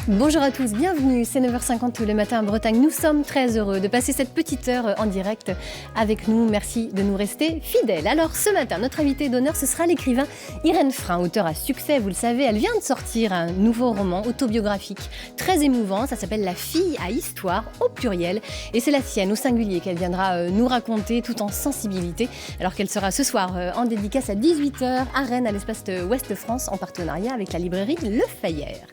Bonjour à tous, bienvenue, c'est 9h50 tous les matins en Bretagne. Nous sommes très heureux de passer cette petite heure en direct avec nous. Merci de nous rester fidèles. Alors ce matin, notre invité d'honneur, ce sera l'écrivain Irène Frein, auteure à succès, vous le savez. Elle vient de sortir un nouveau roman autobiographique très émouvant. Ça s'appelle La fille à histoire, au pluriel. Et c'est la sienne, au singulier, qu'elle viendra nous raconter tout en sensibilité. Alors qu'elle sera ce soir en dédicace à 18h à Rennes, à l'espace de Ouest France, en partenariat avec la librairie Le Fayère.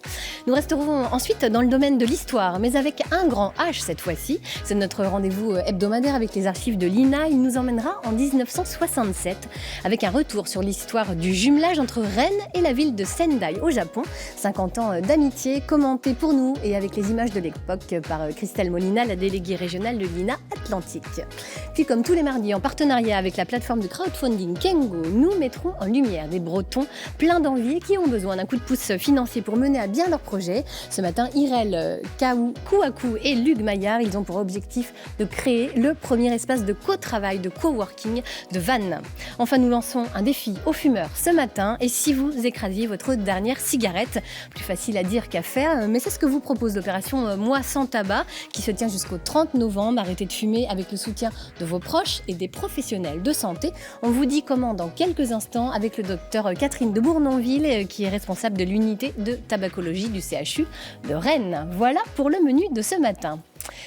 Nous resterons ensuite dans le domaine de l'histoire, mais avec un grand H cette fois-ci. C'est notre rendez-vous hebdomadaire avec les archives de l'INA. Il nous emmènera en 1967 avec un retour sur l'histoire du jumelage entre Rennes et la ville de Sendai au Japon. 50 ans d'amitié commentés pour nous et avec les images de l'époque par Christelle Molina, la déléguée régionale de l'INA Atlantique. Puis comme tous les mardis, en partenariat avec la plateforme de crowdfunding Kengo, nous mettrons en lumière des Bretons pleins d'envie et qui ont besoin d'un coup de pouce financier pour mener à bien leur projet. Ce matin, Irel Kouakou et Luc Maillard, ils ont pour objectif de créer le premier espace de co-travail, de coworking de Vannes. Enfin, nous lançons un défi aux fumeurs ce matin. Et si vous écrasiez votre dernière cigarette, plus facile à dire qu'à faire, mais c'est ce que vous propose l'opération Moi sans tabac, qui se tient jusqu'au 30 novembre. Arrêtez de fumer avec le soutien de vos proches et des professionnels de santé. On vous dit comment dans quelques instants avec le docteur Catherine de Bournonville, qui est responsable de l'unité de tabacologie du CHU de Rennes. Voilà pour le menu de ce matin.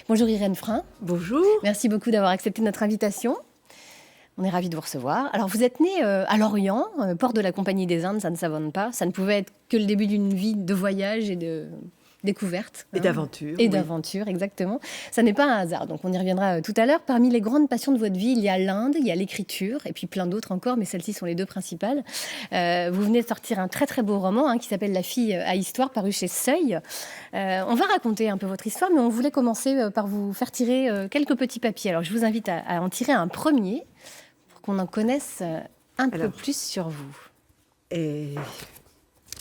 Bonjour Irène Frein. Bonjour. Merci beaucoup d'avoir accepté notre invitation. On est ravis de vous recevoir. Alors vous êtes née à Lorient, port de la Compagnie des Indes, ça ne savonne pas. Ça ne pouvait être que le début d'une vie de voyage et de découverte. Et d'aventure. Et d'aventure, exactement. Ça n'est pas un hasard, donc on y reviendra tout à l'heure. Parmi les grandes passions de votre vie, il y a l'Inde, il y a l'écriture, et puis plein d'autres encore, mais celles-ci sont les deux principales. Vous venez de sortir un très très beau roman qui s'appelle La fille à histoire, paru chez Seuil. On va raconter un peu votre histoire, mais on voulait commencer par vous faire tirer quelques petits papiers. Alors je vous invite à en tirer un premier, pour qu'on en connaisse un peu plus sur vous. Et...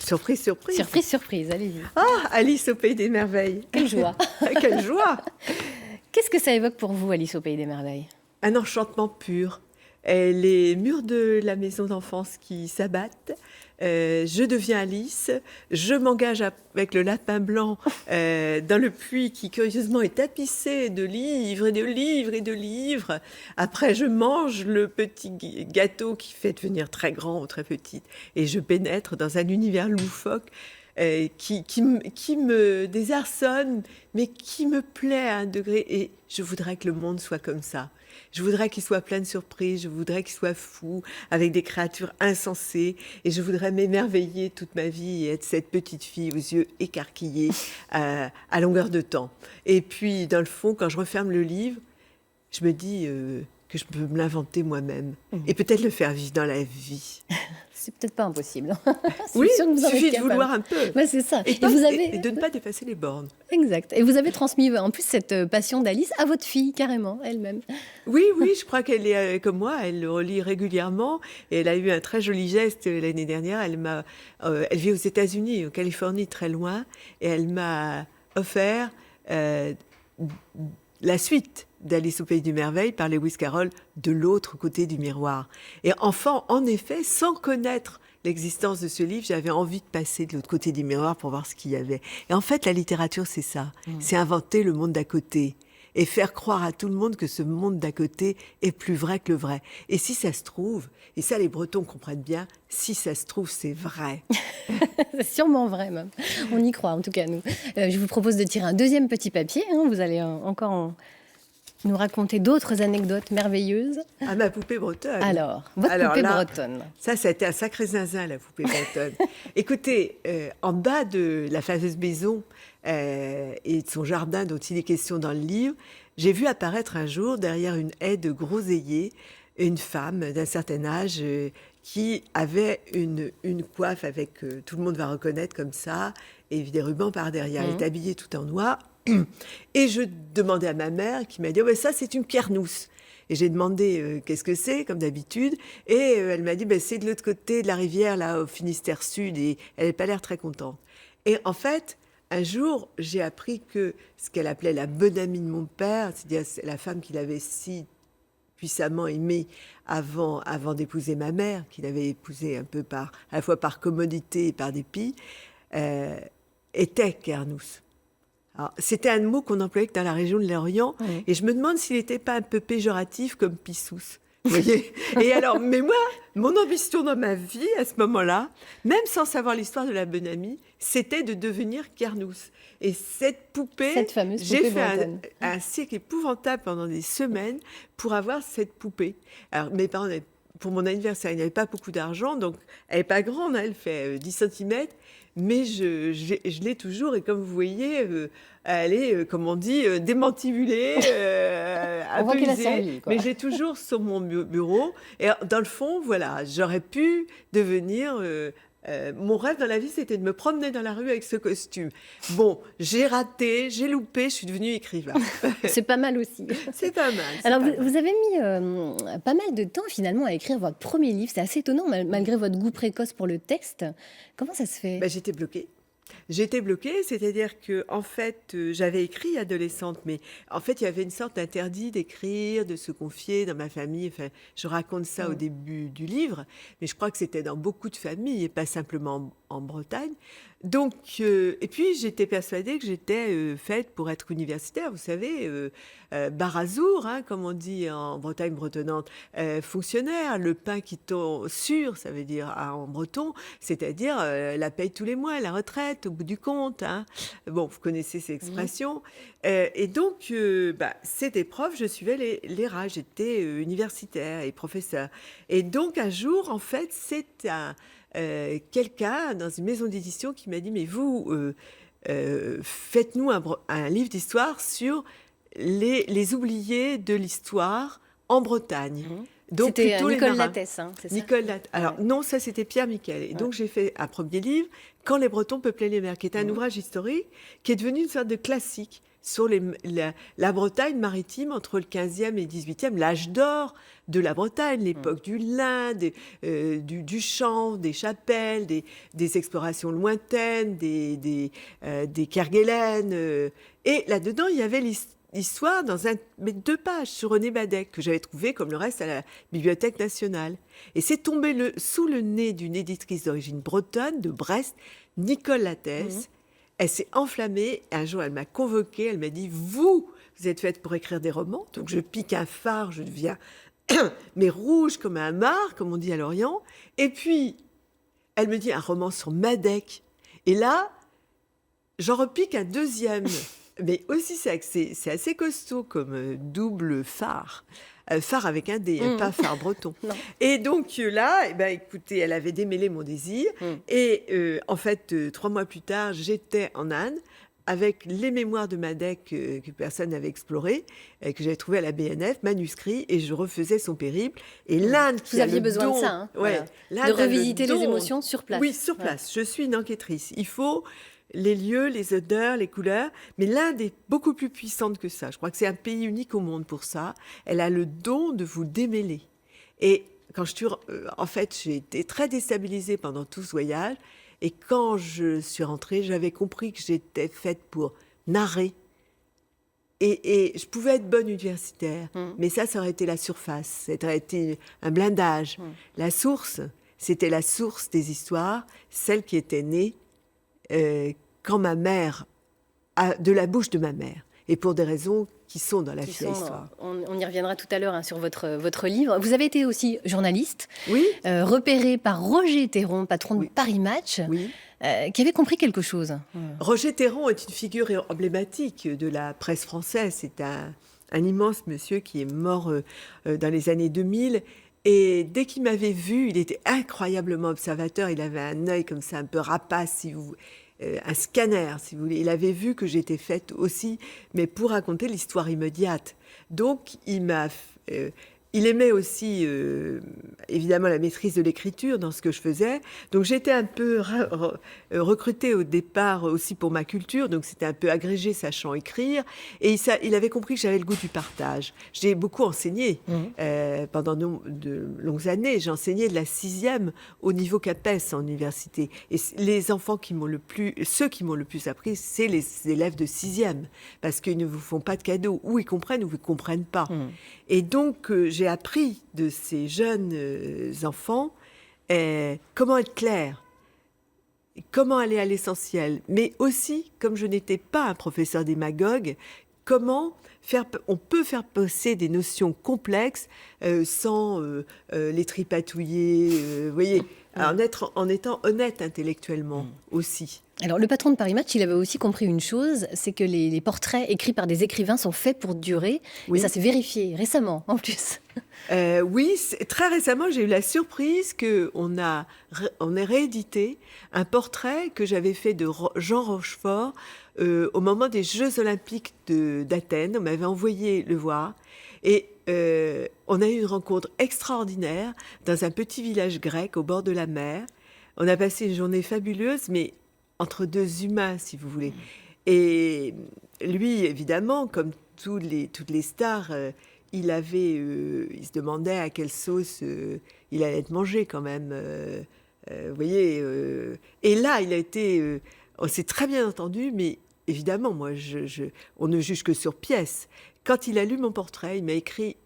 Surprise, surprise. Surprise, surprise, allez-y. Ah, Alice au Pays des Merveilles. Quelle joie. Quelle joie. Qu'est-ce que ça évoque pour vous, Alice au Pays des Merveilles ? Un enchantement pur. Et les murs de la maison d'enfance qui s'abattent. Je deviens Alice. Je m'engage avec le lapin blanc dans le puits qui, curieusement, est tapissé de livres et de livres et de livres. Après, je mange le petit gâteau qui fait devenir très grand ou très petite. Et je pénètre dans un univers loufoque qui me désarçonne, mais qui me plaît à un degré. Et je voudrais que le monde soit comme ça. Je voudrais qu'il soit plein de surprises, je voudrais qu'il soit fou, avec des créatures insensées, et je voudrais m'émerveiller toute ma vie et être cette petite fille aux yeux écarquillés à longueur de temps. Et puis, dans le fond, quand je referme le livre, je me dis que je peux me l'inventer moi-même, et peut-être le faire vivre dans la vie. C'est peut-être pas impossible. Oui, il suffit de vouloir un peu. Ouais, c'est ça. Et de ne pas dépasser les bornes. Exact. Et vous avez transmis en plus cette passion d'Alice à votre fille, carrément, elle-même. Oui, je crois qu'elle est comme moi, elle le relit régulièrement. Et elle a eu un très joli geste l'année dernière. Elle vit aux États-Unis, en Californie, très loin. Et elle m'a offert la suite d'Alice au Pays des Merveilles par Lewis Carroll, De l'autre côté du miroir. Et enfant, en effet, sans connaître l'existence de ce livre, j'avais envie de passer de l'autre côté du miroir pour voir ce qu'il y avait. Et en fait, la littérature, c'est ça. C'est inventer le monde d'à côté et faire croire à tout le monde que ce monde d'à côté est plus vrai que le vrai. Et si ça se trouve, et ça les Bretons comprennent bien, si ça se trouve, c'est vrai. C'est sûrement vrai même. On y croit en tout cas, nous. Je vous propose de tirer un deuxième petit papier. Vous allez encore nous raconter d'autres anecdotes merveilleuses. Ah, ma poupée bretonne. Alors, votre poupée bretonne. Ça a été un sacré zinzin, la poupée bretonne. Écoutez, en bas de la fameuse maison et de son jardin dont il est question dans le livre, j'ai vu apparaître un jour, derrière une haie de groseilliers, une femme d'un certain âge qui avait une coiffe avec, tout le monde va reconnaître comme ça, et des rubans par derrière. Elle est habillée tout en noir. Et je demandais à ma mère, qui m'a dit « ça, c'est une pierre-nousse ». Et j'ai demandé qu'est-ce que c'est, comme d'habitude. Et elle m'a dit c'est de l'autre côté de la rivière, là, au Finistère Sud. Et elle n'a pas l'air très contente. Et en fait, un jour, j'ai appris que ce qu'elle appelait la bonne amie de mon père, c'est-à-dire la femme qu'il avait si puissamment aimée avant d'épouser ma mère, qu'il avait épousée un peu à la fois par commodité et par dépit, était Kernous. Alors, c'était un mot qu'on employait que dans la région de l'Orient, et je me demande s'il n'était pas un peu péjoratif comme Pissous. Vous voyez. Et alors, mais moi, mon ambition dans ma vie, à ce moment-là, même sans savoir l'histoire de la bonne amie, c'était de devenir Kernous. Et cette poupée, Cette fameuse j'ai poupée fait bretonne. un cirque épouvantable pendant des semaines pour avoir cette poupée. Alors, mes parents, pour mon anniversaire, ils n'avaient pas beaucoup d'argent, donc elle n'est pas grande, hein, elle fait 10 centimètres, mais je l'ai toujours, et comme vous voyez, elle est, comme on dit, démantibulée, On un voit peu qu'elle a usée, servi, quoi. mais j'ai toujours sur mon bureau. Et dans le fond, voilà, j'aurais pu devenir... mon rêve dans la vie, c'était de me promener dans la rue avec ce costume. Bon, j'ai raté, j'ai loupé, je suis devenue écrivain. C'est pas mal aussi. C'est pas mal. c'est Alors, pas mal. vous avez mis pas mal de temps finalement à écrire votre premier livre. C'est assez étonnant, malgré votre goût précoce pour le texte. Comment ça se fait? Ben, j'étais bloquée. J'étais bloquée, c'est-à-dire que en fait, j'avais écrit adolescente, mais en fait, il y avait une sorte d'interdit d'écrire, de se confier dans ma famille. Enfin, je raconte ça au début du livre, mais je crois que c'était dans beaucoup de familles et pas simplement en Bretagne. Donc, et puis j'étais persuadée que j'étais faite pour être universitaire. Vous savez, barazour, hein, comme on dit en Bretagne bretonnante, fonctionnaire, le pain qui tombe sûr, ça veut dire en breton, c'est-à-dire la paye tous les mois, la retraite au bout du compte. Hein. Bon, vous connaissez ces expressions. Et donc, cette épreuve, je suivais les rails. J'étais universitaire et professeur. Et donc, un jour, en fait, c'est quelqu'un dans une maison d'édition qui m'a dit, mais vous, faites-nous un livre d'histoire sur les oubliés de l'histoire en Bretagne. Donc, c'était plutôt les Nicole marins. Lattès, hein, c'est ça? Nicole Lattès. Alors, non, ça, c'était Pierre Michael. Et donc, j'ai fait un premier livre, Quand les Bretons peuplaient les mers, qui est un ouvrage historique qui est devenu une sorte de classique sur la Bretagne maritime entre le 15e et le 18e, l'âge d'or de la Bretagne, l'époque du lin, du chant, des chapelles, des explorations lointaines, des Kerguelen. Et là-dedans, il y avait l'histoire dans mais 2 pages sur René Badec, que j'avais trouvé, comme le reste, à la Bibliothèque nationale. Et c'est tombé sous le nez d'une éditrice d'origine bretonne, de Brest, Nicole Lattès. Elle s'est enflammée. Un jour, elle m'a convoquée. Elle m'a dit, vous êtes faite pour écrire des romans. Donc, je pique un phare, je deviens mais rouge comme un mar, comme on dit à Lorient. Et puis, elle me dit un roman sur Madec. Et là, j'en repique un deuxième. Mais aussi, c'est assez costaud comme double phare. Phare avec un D, pas phare breton. Non. Et donc là, écoutez, elle avait démêlé mon désir. Et en fait, 3 mois plus tard, j'étais en Inde avec les mémoires de Madec que personne n'avait explorées, que j'avais trouvées à la BNF, manuscrits, et je refaisais son périple. Et l'Inde qui Vous a aviez le besoin don, de ça, hein, ouais, voilà. l'Inde De a le revisiter les don. émotions sur place. Oui, sur place. Je suis une enquêtrice. Il faut les lieux, les odeurs, les couleurs. Mais l'Inde est beaucoup plus puissante que ça. Je crois que c'est un pays unique au monde pour ça. Elle a le don de vous démêler. Et quand en fait, j'ai été très déstabilisée pendant tout ce voyage. Et quand je suis rentrée, j'avais compris que j'étais faite pour narrer. Et je pouvais être bonne universitaire, mais ça aurait été la surface, ça aurait été un blindage. La source, c'était la source des histoires, celle qui était née quand ma mère, de la bouche de ma mère, et pour des raisons qui sont dans la histoire. On y reviendra tout à l'heure, hein, sur votre livre. Vous avez été aussi journaliste, Oui. repéré par Roger Théron, patron de Paris Match, Oui. Qui avait compris quelque chose. Roger Théron est une figure emblématique de la presse française. C'est un immense monsieur qui est mort dans les années 2000. Et dès qu'il m'avait vu, il était incroyablement observateur. Il avait un œil comme ça, un peu rapace, un scanner, si vous voulez. Il avait vu que j'étais faite aussi, mais pour raconter l'histoire immédiate. Donc, il aimait aussi, évidemment, la maîtrise de l'écriture dans ce que je faisais. Donc, j'étais un peu recrutée au départ aussi pour ma culture. Donc, c'était un peu agrégé, sachant écrire. Et il avait compris que j'avais le goût du partage. J'ai beaucoup enseigné pendant de longues années. J'ai enseigné de la 6e au niveau CAPES en université. Et les enfants ceux qui m'ont le plus appris, c'est les élèves de 6e. Parce qu'ils ne vous font pas de cadeaux. Ou ils comprennent ou ils ne comprennent pas. Et donc, j'ai appris de ces jeunes enfants comment être clair. comment aller à l'essentiel, mais aussi, comme je n'étais pas un professeur démagogue, comment on peut faire passer des notions complexes sans les tripatouiller, vous voyez, en étant honnête intellectuellement aussi. Alors, le patron de Paris Match, il avait aussi compris une chose, c'est que les portraits écrits par des écrivains sont faits pour durer. Oui. Et ça s'est vérifié récemment, en plus. Oui, très récemment, j'ai eu la surprise qu'on ait réédité un portrait que j'avais fait de Jean Rochefort au moment des Jeux Olympiques d'Athènes. On m'avait envoyé le voir. Et on a eu une rencontre extraordinaire dans un petit village grec au bord de la mer. On a passé une journée fabuleuse, mais entre deux humains, si vous voulez. Et lui, évidemment, comme toutes les stars, il se demandait à quelle sauce il allait être mangé quand même. Vous voyez. Et là, il a été... on s'est très bien entendu, mais évidemment, moi, on ne juge que sur pièce. Quand il a lu mon portrait, il m'a écrit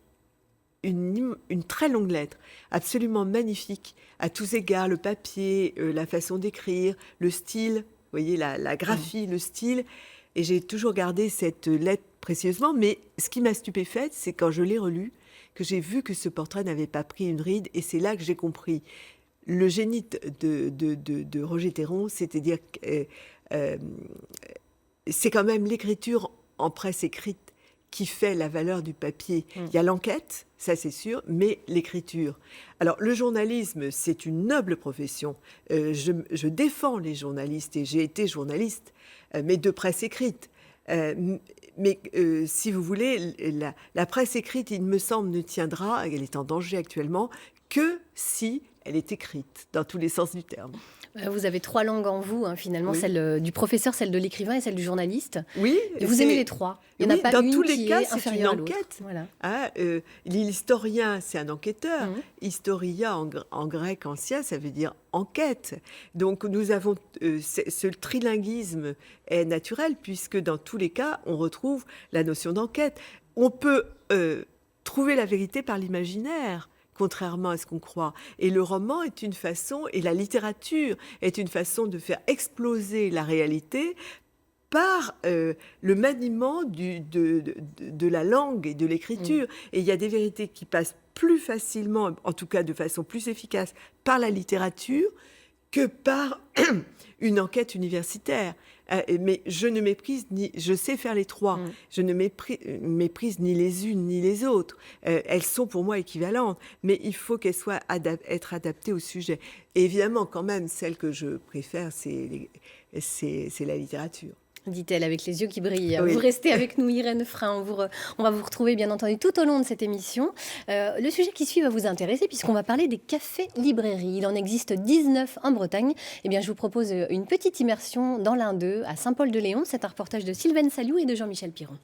une très longue lettre, absolument magnifique, à tous égards, le papier, la façon d'écrire, le style, vous voyez, la graphie, le style. Et j'ai toujours gardé cette lettre précieusement, mais ce qui m'a stupéfaite, c'est quand je l'ai relu, que j'ai vu que ce portrait n'avait pas pris une ride, et c'est là que j'ai compris. Le génie de Roger Théron, c'est-à-dire que c'est quand même l'écriture en presse écrite qui fait la valeur du papier. Il y a l'enquête, ça c'est sûr, mais l'écriture. Alors le journalisme, c'est une noble profession. Je défends les journalistes et j'ai été journaliste, mais de presse écrite. Mais si vous voulez, la presse écrite, il me semble, ne tiendra, elle est en danger actuellement, que si elle est écrite, dans tous les sens du terme. Vous avez 3 langues en vous, finalement, oui. Celle du professeur, celle de l'écrivain et celle du journaliste. Oui. Et vous aimez les 3. Il n'y en a pas dans une tous les qui cas, est c'est inférieure une à l'autre. enquête. Voilà. L'historien, c'est un enquêteur. Historia, en grec ancien, ça veut dire enquête. Donc, nous avons ce trilinguisme est naturel, puisque dans tous les cas, on retrouve la notion d'enquête. On peut trouver la vérité par l'imaginaire, contrairement à ce qu'on croit. Et le roman est une façon, et la littérature est une façon de faire exploser la réalité par le maniement de la langue et de l'écriture. Et il y a des vérités qui passent plus facilement, en tout cas de façon plus efficace, par la littérature que par une enquête universitaire. Mais je ne méprise je sais faire les 3. Je ne méprise ni les unes ni les autres. Elles sont pour moi équivalentes, mais il faut qu'elles soient être adaptées au sujet. Et évidemment, quand même, celle que je préfère, c'est la littérature. Dit-elle avec les yeux qui brillent. Oui. Vous restez avec nous, Irène Frein. On va vous retrouver, bien entendu, tout au long de cette émission. Le sujet qui suit va vous intéresser puisqu'on va parler des cafés-librairies. Il en existe 19 en Bretagne. Eh bien, je vous propose une petite immersion dans l'un d'eux, à Saint-Paul-de-Léon. C'est un reportage de Sylvaine Saliou et de Jean-Michel Piron.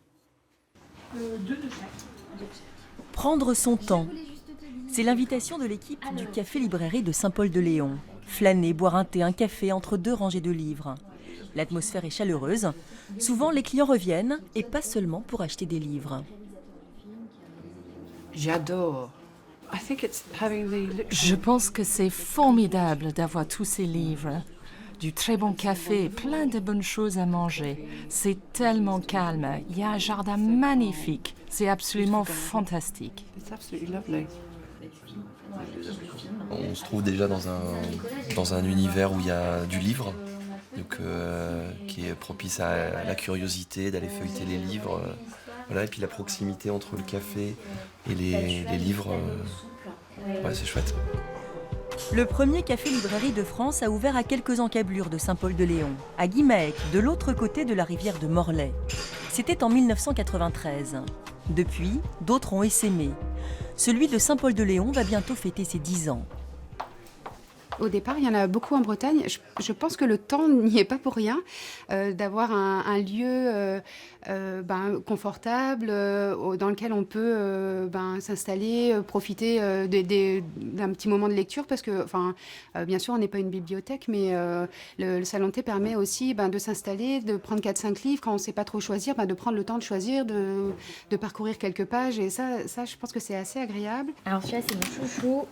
Prendre son temps. C'est l'invitation de l'équipe du café-librairie de Saint-Paul-de-Léon. Flâner, boire un thé, un café entre 2 rangées de livres. L'atmosphère est chaleureuse. Souvent, les clients reviennent, et pas seulement pour acheter des livres. J'adore. Je pense que c'est formidable d'avoir tous ces livres. Du très bon café, plein de bonnes choses à manger. C'est tellement calme. Il y a un jardin magnifique. C'est absolument fantastique. On se trouve déjà dans un univers où il y a du livre, donc, qui est propice à la curiosité, d'aller feuilleter les livres. Voilà, et puis la proximité entre le café et les livres, c'est chouette. Le premier café-librairie de France a ouvert à quelques encablures de Saint-Paul-de-Léon, à Guimaec, de l'autre côté de la rivière de Morlaix. C'était en 1993. Depuis, d'autres ont essaimé. Celui de Saint-Paul-de-Léon va bientôt fêter ses 10 ans. Au départ, il y en a beaucoup en Bretagne. Je pense que le temps n'y est pas pour rien, d'avoir un lieu confortable dans lequel on peut s'installer, profiter d'un petit moment de lecture, parce que, bien sûr, on n'est pas une bibliothèque, mais le salon de thé permet aussi de s'installer, de prendre 4-5 livres. Quand on ne sait pas trop choisir, de prendre le temps de choisir, de parcourir quelques pages. Et ça, je pense que c'est assez agréable. Alors celui-là, c'est mon chouchou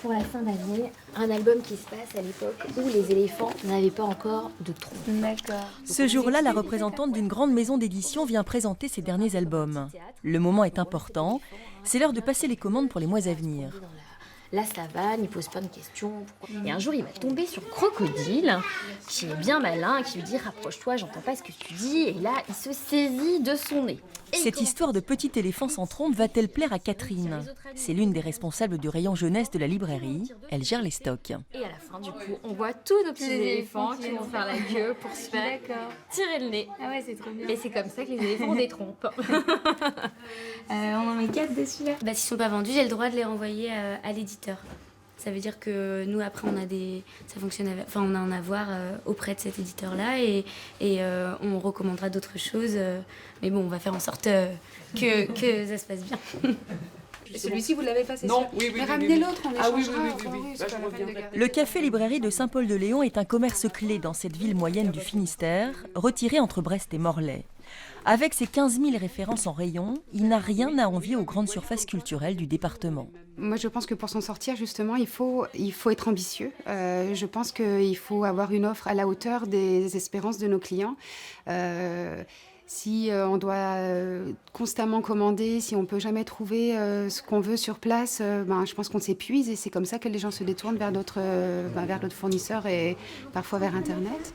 pour la fin d'année. un album qui se passe à l'époque où les éléphants n'avaient pas encore de tronc. D'accord. Ce jour-là, la représentante d'une grande maison d'édition vient présenter ses derniers albums. Le moment est important, c'est l'heure de passer les commandes pour les mois à venir. La savane, il pose plein de questions. Et un jour, il va tomber sur Crocodile, qui est bien malin, qui lui dit « Rapproche-toi, j'entends pas ce que tu dis ». Et là, il se saisit de son nez. Cette histoire de petit éléphant sans trompe va-t-elle plaire à Catherine? C'est l'une des responsables du rayon jeunesse de la librairie. Elle gère les stocks. Et à la fin, du coup, on voit tous nos petits éléphants qui vont faire la queue pour se faire tirer le nez. Ah ouais, c'est trop bien. Et c'est comme ça que les éléphants ont des trompes. On en met 4 dessus là. Bah, s'ils sont pas vendus, j'ai le droit de les renvoyer à l'éditeur. Ça veut dire que nous, après, ça fonctionne on a un avoir auprès de cet éditeur-là et on recommandera d'autres choses. Mais bon, on va faire en sorte que ça se passe bien. Celui-ci, vous l'avez pas, c'est Non, sûr. oui, oui, Mais oui, ramenez oui. l'autre, on Ah oui, échangera. oui, oui, enfin, oui, oui. c'est Là, pas je la peine reviens. de garder. Le café-librairie de Saint-Paul-de-Léon est un commerce clé dans cette ville moyenne du Finistère, retirée entre Brest et Morlaix. Avec ses 15 000 références en rayon, il n'a rien à envier aux grandes surfaces culturelles du département. Moi, je pense que pour s'en sortir, justement, il faut être ambitieux. Je pense qu'il faut avoir une offre à la hauteur des espérances de nos clients. Si on doit constamment commander, si on ne peut jamais trouver ce qu'on veut sur place, je pense qu'on s'épuise et c'est comme ça que les gens se détournent vers d'autres fournisseurs et parfois vers Internet.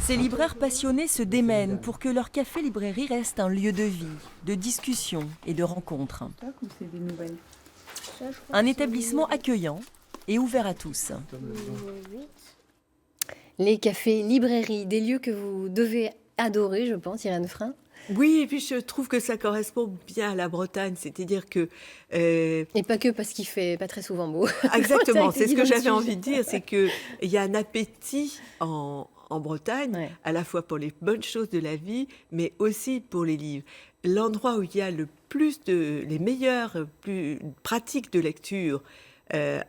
Ces libraires passionnés se démènent pour que leur café-librairie reste un lieu de vie, de discussion et de rencontres. Un établissement accueillant et ouvert à tous. Les cafés, librairies, des lieux que vous devez adorer, je pense, Irène Frein. Oui, et puis je trouve que ça correspond bien à la Bretagne, c'est-à-dire que... Et pas que parce qu'il fait pas très souvent beau. Exactement, c'est ce que j'avais sujet. envie de dire, c'est qu'il y a un appétit en Bretagne, Ouais. à la fois pour les bonnes choses de la vie, mais aussi pour les livres. L'endroit où il y a les meilleures, plus pratiques de lecture,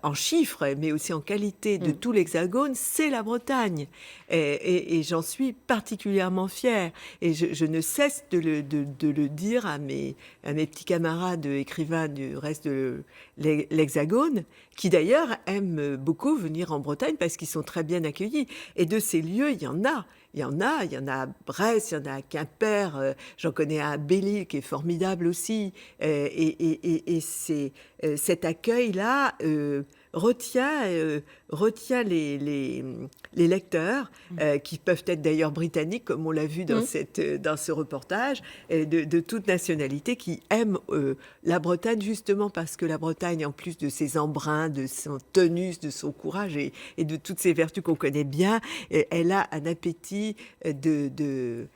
en chiffres, mais aussi en qualité de tout l'Hexagone, c'est la Bretagne. Et j'en suis particulièrement fière. Et je ne cesse de le dire à mes petits camarades écrivains du reste de l'Hexagone, qui d'ailleurs aiment beaucoup venir en Bretagne parce qu'ils sont très bien accueillis. Et de ces lieux, il y en a. Il y en a à Brest, il y en a à Quimper, j'en connais un à Belle-Île qui est formidable aussi. Et cet accueil-là retient les lecteurs, qui peuvent être d'ailleurs britanniques, comme on l'a vu dans ce reportage, de toute nationalité, qui aiment la Bretagne justement parce que la Bretagne, en plus de ses embruns, de son tonus, de son courage et de toutes ces vertus qu'on connaît bien, elle a un appétit d'un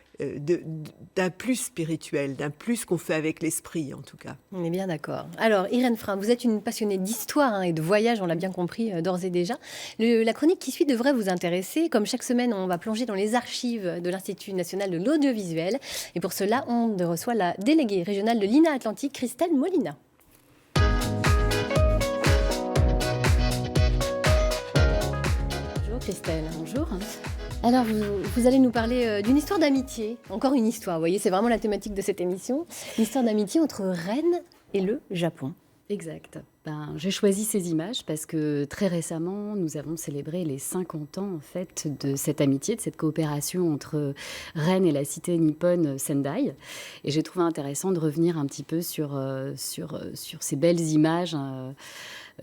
plus spirituel, d'un plus qu'on fait avec l'esprit, en tout cas. On est bien d'accord. Alors, Irène Frein, vous êtes une passionnée d'histoire et de voyage, on l'a bien compris d'ores et déjà. La chronique qui suit devrait vous intéresser. Comme chaque semaine, on va plonger dans les archives de l'Institut national de l'audiovisuel. Et pour cela, on reçoit la déléguée régionale de l'INA Atlantique, Christelle Molina. Bonjour Christelle. Bonjour. Alors, vous allez nous parler d'une histoire d'amitié. Encore une histoire, vous voyez, c'est vraiment la thématique de cette émission. Une histoire d'amitié entre Rennes et le Japon. Exact. J'ai choisi ces images parce que très récemment, nous avons célébré les 50 ans en fait, de cette amitié, de cette coopération entre Rennes et la cité nippone Sendai. Et j'ai trouvé intéressant de revenir un petit peu sur ces belles images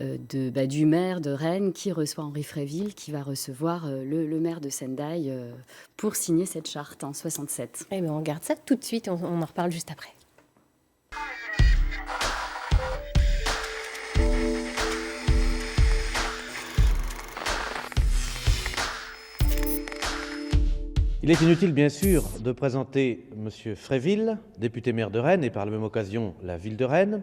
du maire de Rennes qui reçoit Henri Fréville, qui va recevoir le maire de Sendai pour signer cette charte en 67. Eh bien, on regarde ça tout de suite, on en reparle juste après. Il est inutile, bien sûr, de présenter M. Fréville, député maire de Rennes et par la même occasion la ville de Rennes,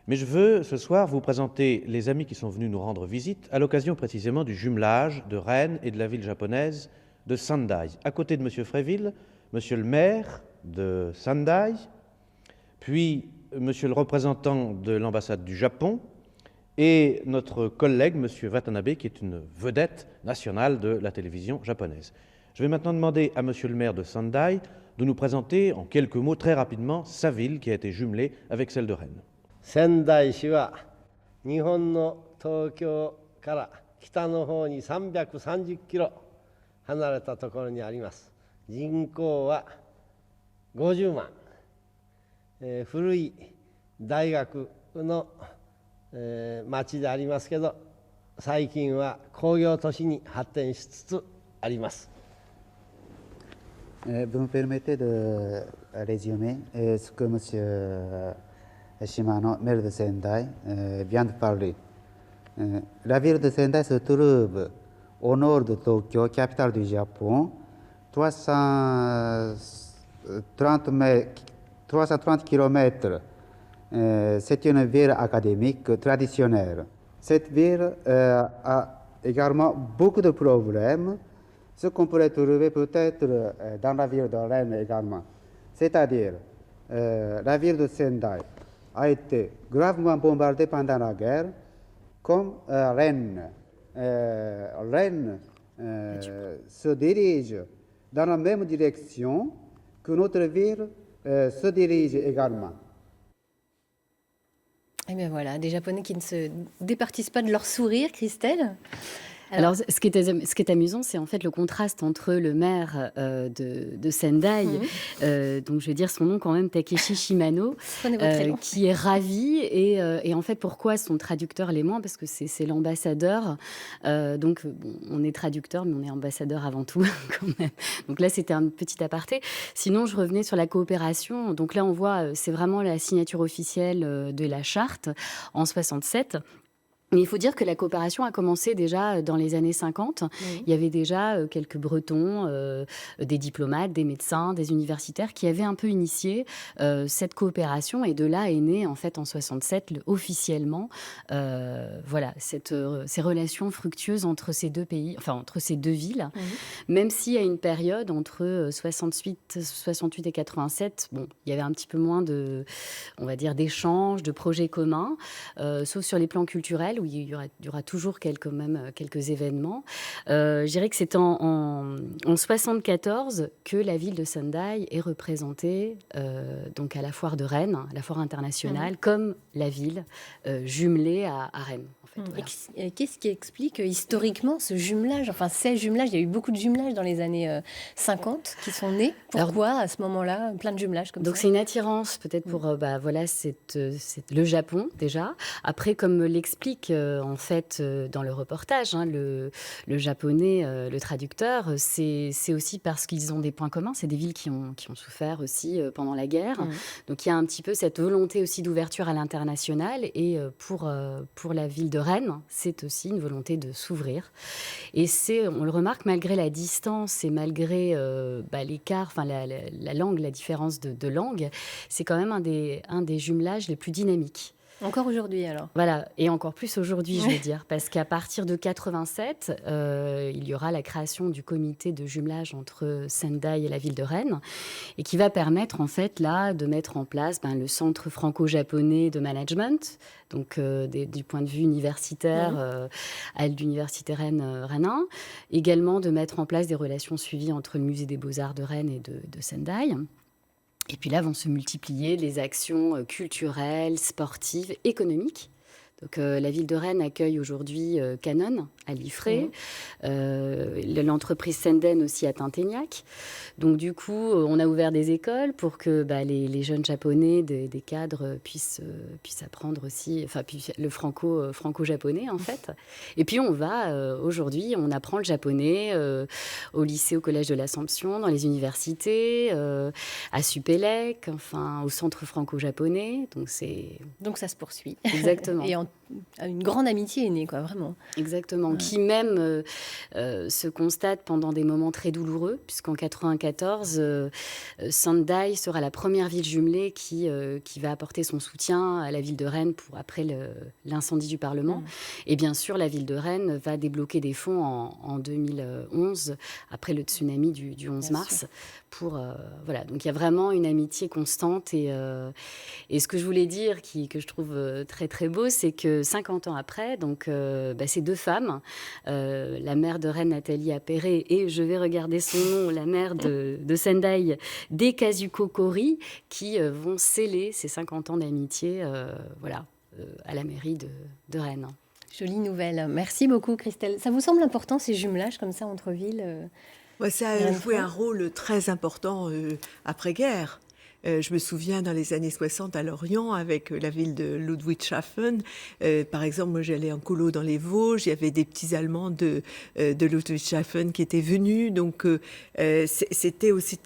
mais je veux ce soir vous présenter les amis qui sont venus nous rendre visite à l'occasion précisément du jumelage de Rennes et de la ville japonaise de Sendai. À côté de M. Fréville, M. le maire de Sendai, puis M. le représentant de l'ambassade du Japon et notre collègue M. Watanabe, qui est une vedette nationale de la télévision japonaise. Je vais maintenant demander à Monsieur le maire de Sendai de nous présenter en quelques mots très rapidement sa ville qui a été jumelée avec celle de Rennes. Sendai 市は日本の東京から北の方に330キロ離れたところにあります。人口は50万、古い大学の、町でありますけど、最近は工業都市に発展しつつあります。Vous me permettez de résumer ce que M. Shimano, maire de Sendai, vient de parler. La ville de Sendai se trouve au nord de Tokyo, capitale du Japon, 330 km. C'est une ville académique traditionnelle. Cette ville a également beaucoup de problèmes, ce qu'on pourrait trouver peut-être dans la ville de Rennes également. C'est-à-dire, la ville de Sendai a été gravement bombardée pendant la guerre, comme Rennes. Rennes se dirige dans la même direction que notre ville se dirige également. Et bien voilà, des Japonais qui ne se départissent pas de leur sourire, Christelle. Alors, ce qui est amusant, c'est en fait le contraste entre le maire de Sendai, donc je vais dire son nom quand même, Takeshi Shimano, qui est ravi. Et en fait, pourquoi son traducteur l'est moins? Parce que c'est l'ambassadeur. Donc, bon, on est traducteur, mais on est ambassadeur avant tout, quand même. Donc là, c'était un petit aparté. Sinon, je revenais sur la coopération. Donc là, on voit, c'est vraiment la signature officielle de la charte en 67. Mais il faut dire que la coopération a commencé déjà dans les années 50. Il y avait déjà quelques Bretons, des diplomates, des médecins, des universitaires qui avaient un peu initié cette coopération. Et de là est né, en fait, en 67, officiellement, voilà, ces relations fructueuses entre ces deux pays, enfin, entre ces deux villes. Même s'il y a une période entre 68 et 87, bon, il y avait un petit peu moins on va dire, d'échanges, de projets communs, sauf sur les plans culturels, où il y aura toujours quelques événements. Je dirais que c'est en 74 que la ville de Sendai est représentée donc à la foire de Rennes, la foire internationale, comme la ville jumelée à Rennes. En fait, voilà. Et qu'est-ce qui explique historiquement ce jumelage, enfin ces jumelages? Il y a eu beaucoup de jumelages dans les années 50 qui sont nés. Pourquoi à ce moment-là, plein de jumelages comme ça? Donc c'est une attirance peut-être pour voilà, le Japon déjà. Après, comme l'explique en fait dans le reportage, hein, le japonais, le traducteur, c'est aussi parce qu'ils ont des points communs. C'est des villes qui ont souffert aussi pendant la guerre. Donc il y a un petit peu cette volonté aussi d'ouverture à l'international. Et pour la ville de Rennes, c'est aussi une volonté de s'ouvrir. Et on le remarque, malgré la distance et malgré l'écart, enfin la langue, la différence de langue, c'est quand même un des jumelages les plus dynamiques. Encore aujourd'hui, alors. Voilà, et encore plus aujourd'hui, je veux dire, parce qu'à partir de 87, il y aura la création du comité de jumelage entre Sendai et la ville de Rennes, et qui va permettre, en fait, là, de mettre en place le centre franco-japonais de management, donc du point de vue universitaire, à l'université Rennes 1, également de mettre en place des relations suivies entre le musée des beaux-arts de Rennes et de Sendai. Et puis là vont se multiplier les actions culturelles, sportives, économiques. Donc, la ville de Rennes accueille aujourd'hui Canon à Liffré, l'entreprise Senden aussi à Tinténiac. Donc du coup, on a ouvert des écoles pour que les jeunes japonais, des cadres puissent apprendre aussi, enfin le franco-japonais en fait. Et puis aujourd'hui, on apprend le japonais au lycée, au collège de l'Assomption, dans les universités, à Supélec, enfin au centre franco-japonais. Donc ça se poursuit. Exactement. Et une grande amitié est née, quoi, vraiment. Exactement, qui même se constate pendant des moments très douloureux, puisqu'en 94, Sendai sera la première ville jumelée qui va apporter son soutien à la ville de Rennes après l'incendie du Parlement. Et bien sûr, la ville de Rennes va débloquer des fonds en 2011, après le tsunami du 11 mars. Voilà, donc il y a vraiment une amitié constante. Et ce que je voulais dire, que je trouve très très beau, c'est que 50 ans après, donc, ces deux femmes, la maire de Rennes, Nathalie Appéré, et je vais regarder son nom, la maire de Sendai, Kazuko Kori, qui vont sceller ces 50 ans d'amitié à la mairie de Rennes. Jolie nouvelle. Merci beaucoup, Christelle. Ça vous semble important, ces jumelages comme ça entre villes Ouais, ça a joué un rôle très important après-guerre. Je me souviens dans les années 60 à Lorient, avec la ville de Ludwigshafen. Par exemple, moi j'allais en colo dans les Vosges, il y avait des petits Allemands de Ludwigshafen qui étaient venus. Donc c'était aussi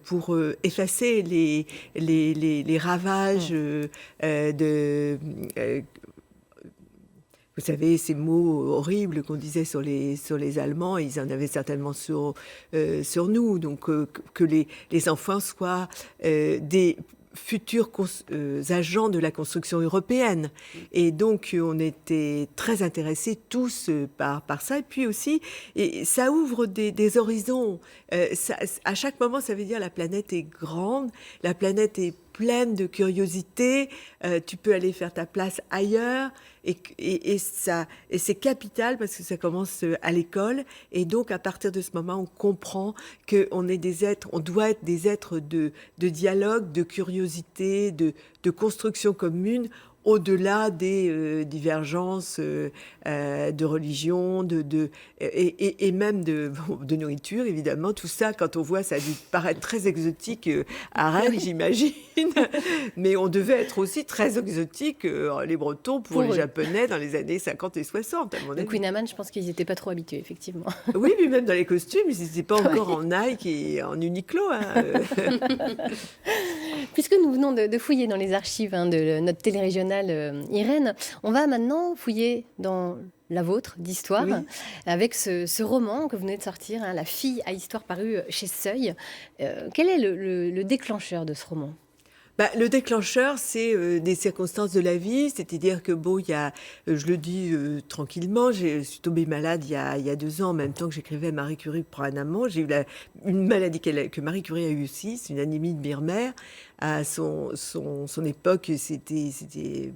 pour effacer les ravages vous savez, ces mots horribles qu'on disait sur les Allemands, ils en avaient certainement sur nous. Donc, que les enfants soient des futurs agents de la construction européenne. Et donc, on était très intéressés tous par ça. Et puis aussi, ça ouvre des horizons. À chaque moment, ça veut dire la planète est grande, la planète est pleine de curiosité, tu peux aller faire ta place ailleurs, et c'est capital parce que ça commence à l'école, et donc à partir de ce moment, on comprend qu'on est des êtres, on doit être des êtres de dialogue, de curiosité, de construction commune, au-delà des divergences de religion, et même de nourriture, évidemment. Tout ça, quand on voit, ça a dû paraître très exotique à Rennes, j'imagine. Mais on devait être aussi très exotique, les Bretons, pour les Japonais, dans les années 50 et 60, à mon avis. Le Queen Amman, je pense qu'ils n'étaient pas trop habitués, effectivement. Oui, mais même dans les costumes, ils n'étaient pas encore en Nike et en Uniqlo. Hein. Puisque nous venons de fouiller dans les archives de notre télé-régionale Irène, on va maintenant fouiller dans la vôtre d'histoire, avec ce roman que vous venez de sortir, La fille à histoire, paru chez Seuil. Quel est le déclencheur de ce roman ? Le déclencheur, c'est des circonstances de la vie, c'est-à-dire que il y a, je le dis tranquillement, je suis tombée malade il y a 2 ans, en même temps que j'écrivais Marie Curie pour un amant. J'ai eu une maladie que Marie Curie a eu aussi, c'est une anémie de Birmer. À son époque, c'était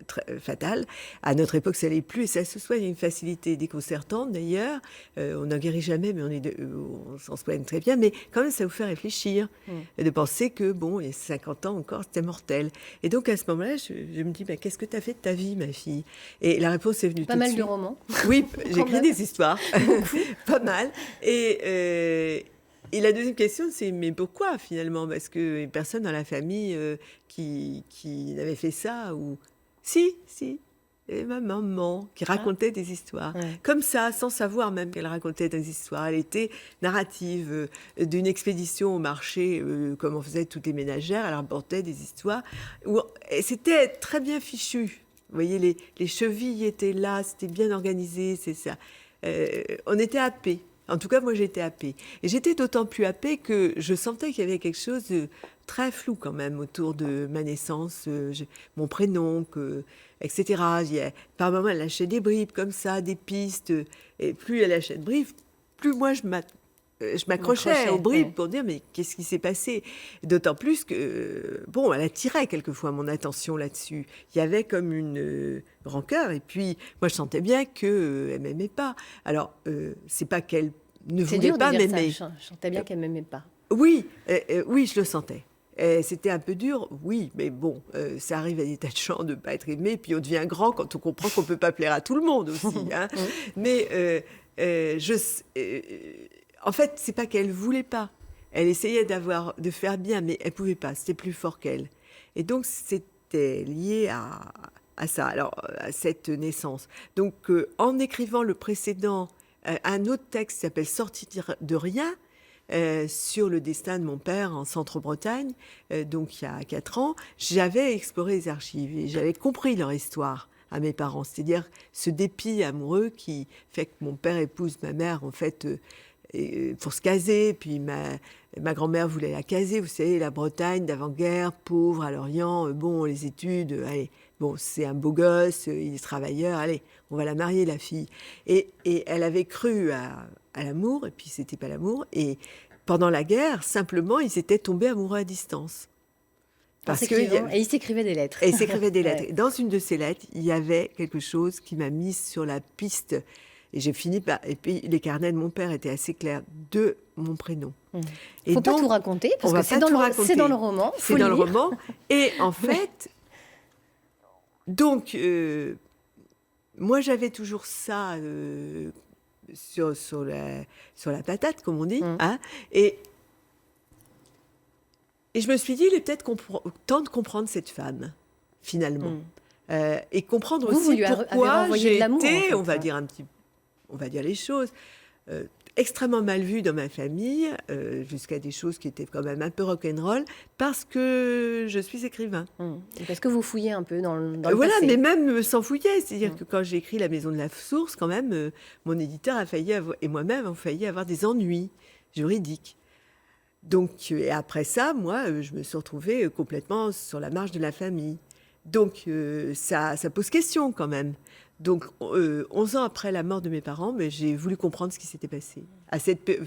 très fatal. À notre époque, ça l'est plus, et ça se soigne. Il y a une facilité déconcertante, d'ailleurs. On n'en guérit jamais, mais on s'en soigne très bien. Mais quand même, ça vous fait réfléchir, de penser que, il y a 50 ans encore, c'était mortel. Et donc, à ce moment-là, je me dis, qu'est-ce que tu as fait de ta vie, ma fille ? Et la réponse est venue tout de suite. Pas mal de romans. Oui, j'écris des histoires. Pas mal. Et la deuxième question, c'est mais pourquoi finalement ? Parce que personne dans la famille qui n'avait fait ça ou si, et ma maman qui racontait des histoires comme ça, sans savoir même qu'elle racontait des histoires. Elle était narrative d'une expédition au marché, comme on faisait toutes les ménagères. Elle rapportait des histoires et c'était très bien fichu. Vous voyez, les chevilles étaient là, c'était bien organisé, c'est ça. On était happés. En tout cas, moi, j'étais happée. Et j'étais d'autant plus happée que je sentais qu'il y avait quelque chose de très flou quand même autour de ma naissance, mon prénom, etc. Par moments, elle lâchait des bribes comme ça, des pistes. Et plus elle lâchait de bribes, plus moi, je m'accrochais aux bribes pour dire mais qu'est-ce qui s'est passé ? D'autant plus que, elle attirait quelquefois mon attention là-dessus. Il y avait comme une rancœur, et puis moi je sentais bien qu'elle m'aimait pas. Alors, c'est pas qu'elle ne voulait pas m'aimer. Je sentais bien qu'elle m'aimait pas. Oui, je le sentais. C'était un peu dur, oui, mais ça arrive à des tas de gens de ne pas être aimé, puis on devient grand quand on comprend qu'on ne peut pas plaire à tout le monde aussi. Hein. Mais en fait, c'est pas qu'elle voulait pas. Elle essayait de faire bien, mais elle pouvait pas. C'était plus fort qu'elle. Et donc, c'était lié à ça, alors à cette naissance. Donc, en écrivant le précédent, un autre texte qui s'appelle « Sortir de rien », sur le destin de mon père en Centre-Bretagne, donc il y a 4 ans, j'avais exploré les archives et j'avais compris leur histoire à mes parents. C'est-à-dire ce dépit amoureux qui fait que mon père épouse ma mère, en fait, pour se caser. Puis ma grand-mère voulait la caser. Vous savez, la Bretagne d'avant-guerre, pauvre, à Lorient, les études, allez, c'est un beau gosse, il est travailleur, allez, on va la marier, la fille. Et elle avait cru à l'amour, et puis c'était pas l'amour. Et pendant la guerre, simplement, ils étaient tombés amoureux à distance. Et ils s'écrivaient des lettres. Et ils s'écrivaient des lettres. Et dans une de ces lettres, il y avait quelque chose qui m'a mise sur la piste. Et j'ai fini par... Et puis, les carnets de mon père étaient assez clairs de mon prénom. Il ne faut pas tout raconter, parce que c'est dans le roman. C'est dans le roman. Et en fait... Donc, moi, j'avais toujours ça sur la patate, comme on dit. Hein, et je me suis dit, il est peut-être temps de comprendre cette femme, finalement. Et comprendre aussi pourquoi j'ai été, on va dire les choses, extrêmement mal vue dans ma famille, jusqu'à des choses qui étaient quand même un peu rock'n'roll, parce que je suis écrivain. Parce que vous fouillez un peu dans le voilà, passé. mais même sans fouiller. C'est-à-dire que quand j'ai écrit La Maison de la Source, quand même, mon éditeur et moi-même avons failli avoir des ennuis juridiques. Donc, et après ça, moi, je me suis retrouvée complètement sur la marge de la famille. Donc, ça pose question quand même. Donc, 11 ans après la mort de mes parents, mais j'ai voulu comprendre ce qui s'était passé.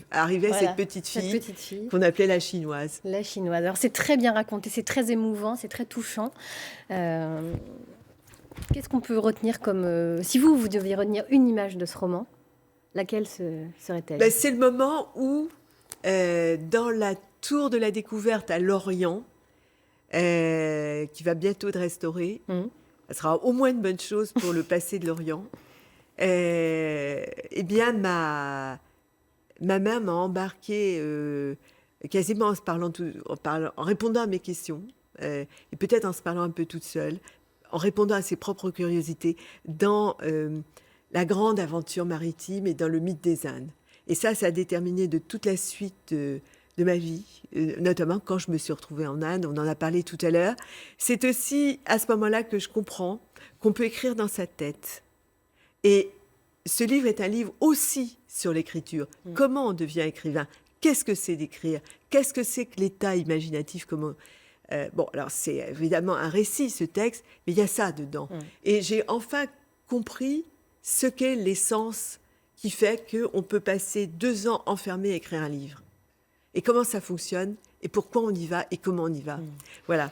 Arriver à cette petite fille qu'on appelait la chinoise. La chinoise. Alors, c'est très bien raconté, c'est très émouvant, c'est très touchant. Qu'est-ce qu'on peut retenir comme... si vous deviez retenir une image de ce roman, laquelle serait-elle ? C'est le moment où, dans la tour de la découverte à Lorient, qui va bientôt être restaurée, ça sera au moins une bonne chose pour le passé de l'Orient. Eh bien, ma mère m'a embarquée quasiment en répondant à mes questions, et peut-être en se parlant un peu toute seule, en répondant à ses propres curiosités, dans la grande aventure maritime et dans le mythe des Indes. Et ça a déterminé de toute la suite de ma vie, notamment quand je me suis retrouvée en Inde, on en a parlé tout à l'heure. C'est aussi à ce moment-là que je comprends qu'on peut écrire dans sa tête. Et ce livre est un livre aussi sur l'écriture. Comment on devient écrivain ? Qu'est-ce que c'est d'écrire ? Qu'est-ce que c'est que l'état imaginatif ? Bon, alors c'est évidemment un récit, ce texte, mais il y a ça dedans. Et j'ai enfin compris ce qu'est l'essence qui fait qu'on peut passer 2 ans enfermé à écrire un livre. Et comment ça fonctionne, et pourquoi on y va, et comment on y va. Voilà.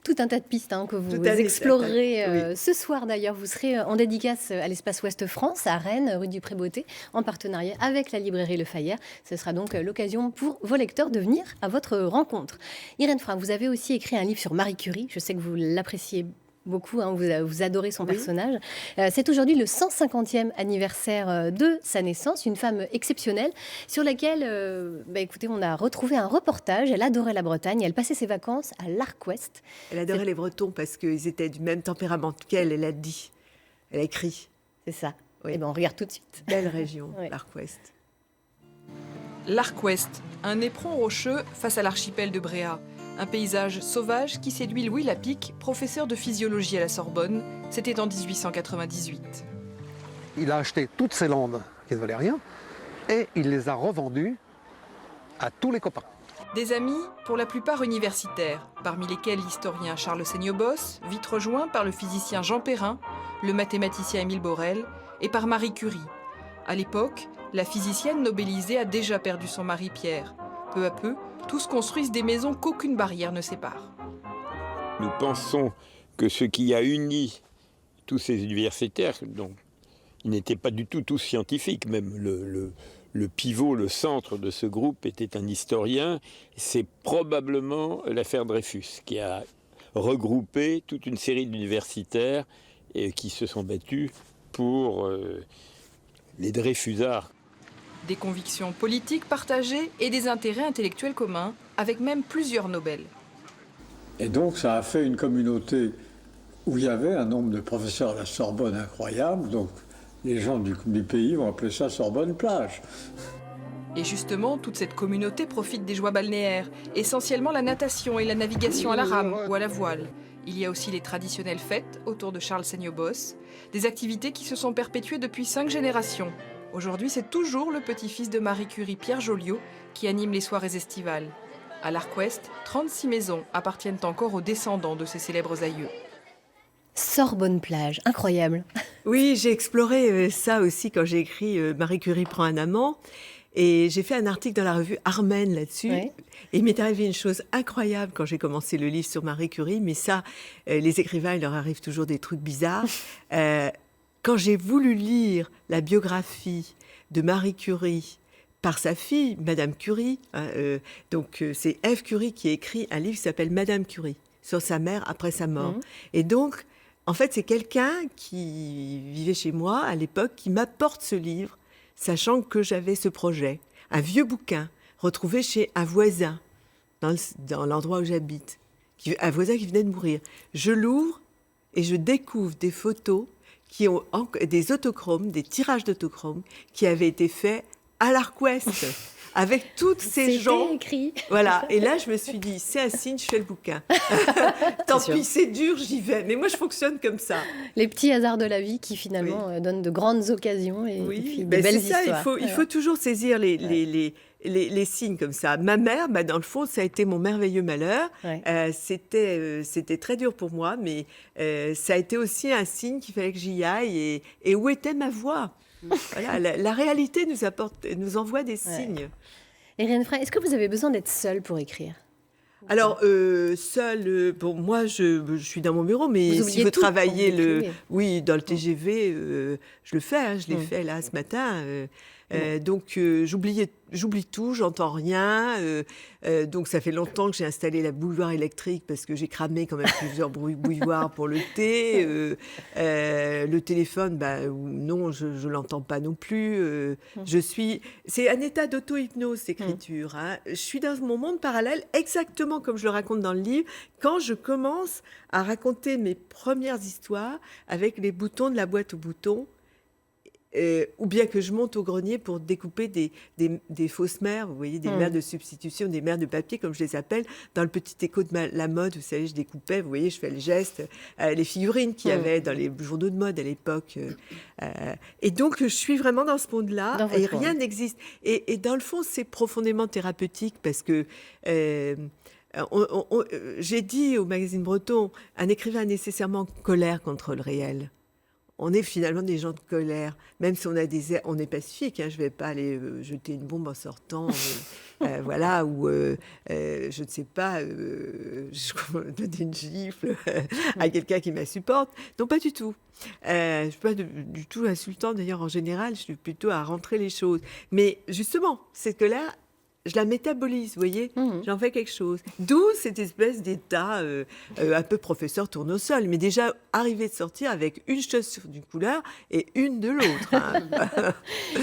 Tout un tas de pistes que vous explorerez ce soir d'ailleurs. Vous serez en dédicace à l'Espace Ouest France, à Rennes, rue du Pré-Beauté, en partenariat avec la librairie Le Fayère. Ce sera donc l'occasion pour vos lecteurs de venir à votre rencontre. Irène Frein, vous avez aussi écrit un livre sur Marie Curie. Je sais que vous l'appréciez beaucoup, vous adorez son personnage. C'est aujourd'hui le 150e anniversaire de sa naissance, une femme exceptionnelle sur laquelle, écoutez, on a retrouvé un reportage. Elle adorait la Bretagne, elle passait ses vacances à l'Arc-Ouest. Elle adorait les Bretons parce qu'ils étaient du même tempérament qu'elle, elle a dit, elle a écrit. C'est ça. Oui. Et on regarde tout de suite. Belle région, l'Arc-Ouest. L'Arc-Ouest, un éperon rocheux face à l'archipel de Bréhat. Un paysage sauvage qui séduit Louis Lapic, professeur de physiologie à la Sorbonne. C'était en 1898. Il a acheté toutes ces landes qui ne valaient rien et il les a revendues à tous les copains. Des amis, pour la plupart universitaires, parmi lesquels l'historien Charles Seignobos, vite rejoint par le physicien Jean Perrin, le mathématicien Émile Borel et par Marie Curie. À l'époque, la physicienne nobelisée a déjà perdu son mari Pierre. Peu à peu, tous construisent des maisons qu'aucune barrière ne sépare. Nous pensons que ce qui a uni tous ces universitaires, donc ils n'étaient pas du tout tous scientifiques, même le pivot, le centre de ce groupe était un historien, c'est probablement l'affaire Dreyfus qui a regroupé toute une série d'universitaires qui se sont battus pour les Dreyfusards. Des convictions politiques partagées et des intérêts intellectuels communs, avec même plusieurs Nobel. Et donc ça a fait une communauté où il y avait un nombre de professeurs à la Sorbonne incroyable, donc les gens du pays vont appeler ça Sorbonne-Plage. Et justement, toute cette communauté profite des joies balnéaires, essentiellement la natation et la navigation à la rame ou à la voile. Il y a aussi les traditionnelles fêtes autour de Charles Seignobos, des activités qui se sont perpétuées depuis 5 générations. Aujourd'hui, c'est toujours le petit-fils de Marie Curie, Pierre Joliot, qui anime les soirées estivales. À l'Arc-Ouest, 36 maisons appartiennent encore aux descendants de ces célèbres aïeux. Sorbonne-Plage, incroyable. Oui, j'ai exploré ça aussi quand j'ai écrit Marie Curie prend un amant. Et j'ai fait un article dans la revue Armen là-dessus. Ouais. Et il m'est arrivé une chose incroyable quand j'ai commencé le livre sur Marie Curie. Mais ça, les écrivains, il leur arrive toujours des trucs bizarres. Quand j'ai voulu lire la biographie de Marie Curie par sa fille, Madame Curie, c'est Ève Curie qui a écrit un livre qui s'appelle Madame Curie, sur sa mère après sa mort. Et donc, en fait, c'est quelqu'un qui vivait chez moi à l'époque qui m'apporte ce livre, sachant que j'avais ce projet. Un vieux bouquin retrouvé chez un voisin, dans l'endroit où j'habite. Un voisin qui venait de mourir. Je l'ouvre et je découvre des photos qui ont des autochromes, des tirages d'autochromes qui avaient été faits à l'Arc-Ouest. Avec toutes ces gens. Écrit. Voilà. Et là, je me suis dit, c'est un signe, je fais le bouquin. Tant pis, c'est dur, j'y vais. Mais moi, je fonctionne comme ça. Les petits hasards de la vie qui finalement donnent de grandes occasions et puis de belles c'est ça, histoires. il faut toujours saisir les signes comme ça. Ma mère, dans le fond, ça a été mon merveilleux malheur. C'était très dur pour moi, mais ça a été aussi un signe qu'il fallait que j'y aille. Et où était ma voix? Voilà, la réalité nous envoie des signes. Irène Frey, est-ce que vous avez besoin d'être seule pour écrire? Alors, seule, bon, moi, je suis dans mon bureau, mais si vous tout travaillez dans le TGV, je le fais, hein, je l'ai fait là ce matin. Donc, j'oublie tout, j'entends rien. Donc, ça fait longtemps que j'ai installé la bouilloire électrique parce que j'ai cramé quand même plusieurs bouilloires pour le thé. Le téléphone, non, je l'entends pas non plus. C'est un état d'auto-hypnose, l'écriture. Hein. Je suis dans mon monde parallèle, exactement comme je le raconte dans le livre, quand je commence à raconter mes premières histoires avec les boutons de la boîte aux boutons. Ou bien que je monte au grenier pour découper des fausses mères, vous voyez, des mères de substitution, des mères de papier, comme je les appelle. Dans le petit écho de la mode, vous savez, je découpais, vous voyez, je fais le geste, les figurines qu'il y avait dans les journaux de mode à l'époque. Et donc, je suis vraiment dans ce monde-là, et rien n'existe. Et dans le fond, c'est profondément thérapeutique, parce que... j'ai dit au magazine Breton, un écrivain est nécessairement en colère contre le réel. On est finalement des gens de colère, même si on a on est pacifique. Hein, je ne vais pas aller jeter une bombe en sortant, voilà, ou je ne sais pas, donner une gifle à quelqu'un qui m'insupporte. Non, pas du tout. Je ne suis pas du tout insultante, d'ailleurs, en général, je suis plutôt à rentrer les choses. Mais justement, cette colère, je la métabolise, vous voyez, j'en fais quelque chose. D'où cette espèce d'état un peu professeur tournesol, mais déjà arriver de sortir avec une chaussure d'une couleur et une de l'autre. Hein.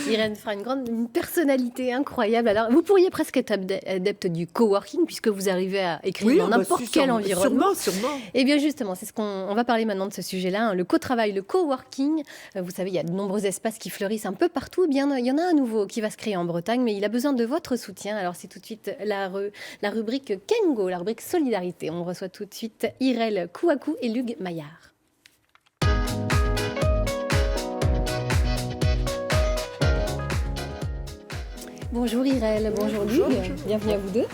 Irène Frey, une personnalité incroyable. Alors, vous pourriez presque être adepte du coworking puisque vous arrivez à écrire dans n'importe quel environnement. Sûrement. Et bien justement, c'est on va parler maintenant de ce sujet-là, hein, le co-travail, le coworking. Vous savez, il y a de nombreux espaces qui fleurissent un peu partout. Il y en a un nouveau qui va se créer en Bretagne, mais il a besoin de votre soutien. Alors, c'est tout de suite la rubrique Kengo, la rubrique Solidarité. On reçoit tout de suite Irel Kouakou et Luc Maillard. Bonjour Irel, bonjour Luc. Bienvenue à vous deux.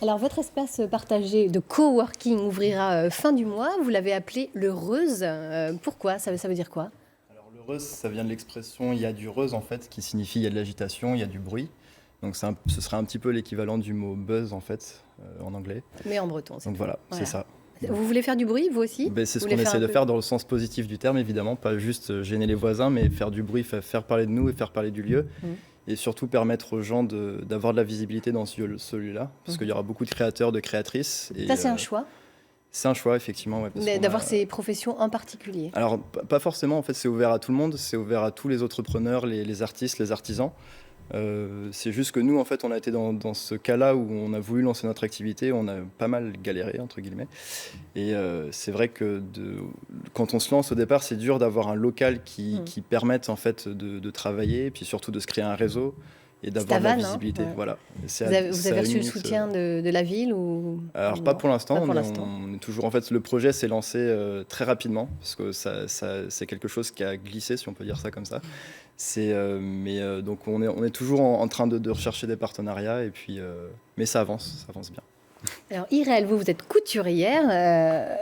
Alors, votre espace partagé de coworking ouvrira fin du mois. Vous l'avez appelé le Reuse. Pourquoi ? Ça veut dire quoi ? Alors, le Reuse, ça vient de l'expression « il y a du reuse » en fait, qui signifie « il y a de l'agitation, il y a du bruit ». Donc ce serait un petit peu l'équivalent du mot buzz en fait, en anglais. Mais en breton. Donc voilà, c'est ça. Vous voulez faire du bruit, vous aussi ? C'est ce qu'on essaie de faire dans le sens positif du terme, évidemment. Pas juste gêner les voisins, mais faire du bruit, faire parler de nous et faire parler du lieu. Et surtout permettre aux gens d'avoir de la visibilité dans celui-là. Parce qu'il y aura beaucoup de créateurs, de créatrices. Et, ça, c'est un choix ? C'est un choix, effectivement. Ouais, d'avoir ces professions en particulier ? Alors, pas forcément. En fait, c'est ouvert à tout le monde. C'est ouvert à tous les entrepreneurs, les artistes, les artisans. C'est juste que nous, en fait, on a été dans ce cas-là où on a voulu lancer notre activité, on a pas mal galéré, entre guillemets. Et c'est vrai que quand on se lance au départ, c'est dur d'avoir un local qui permette, en fait, de travailler, et puis surtout de se créer un réseau et d'avoir de la visibilité. Voilà. Vous avez reçu le soutien de la ville ou... Alors, pas pour l'instant. On est toujours... En fait, le projet s'est lancé très rapidement, parce que c'est quelque chose qui a glissé, si on peut dire ça comme ça. Donc on est toujours en train de rechercher des partenariats, et puis, mais ça avance bien. Alors Irel, vous êtes couturière,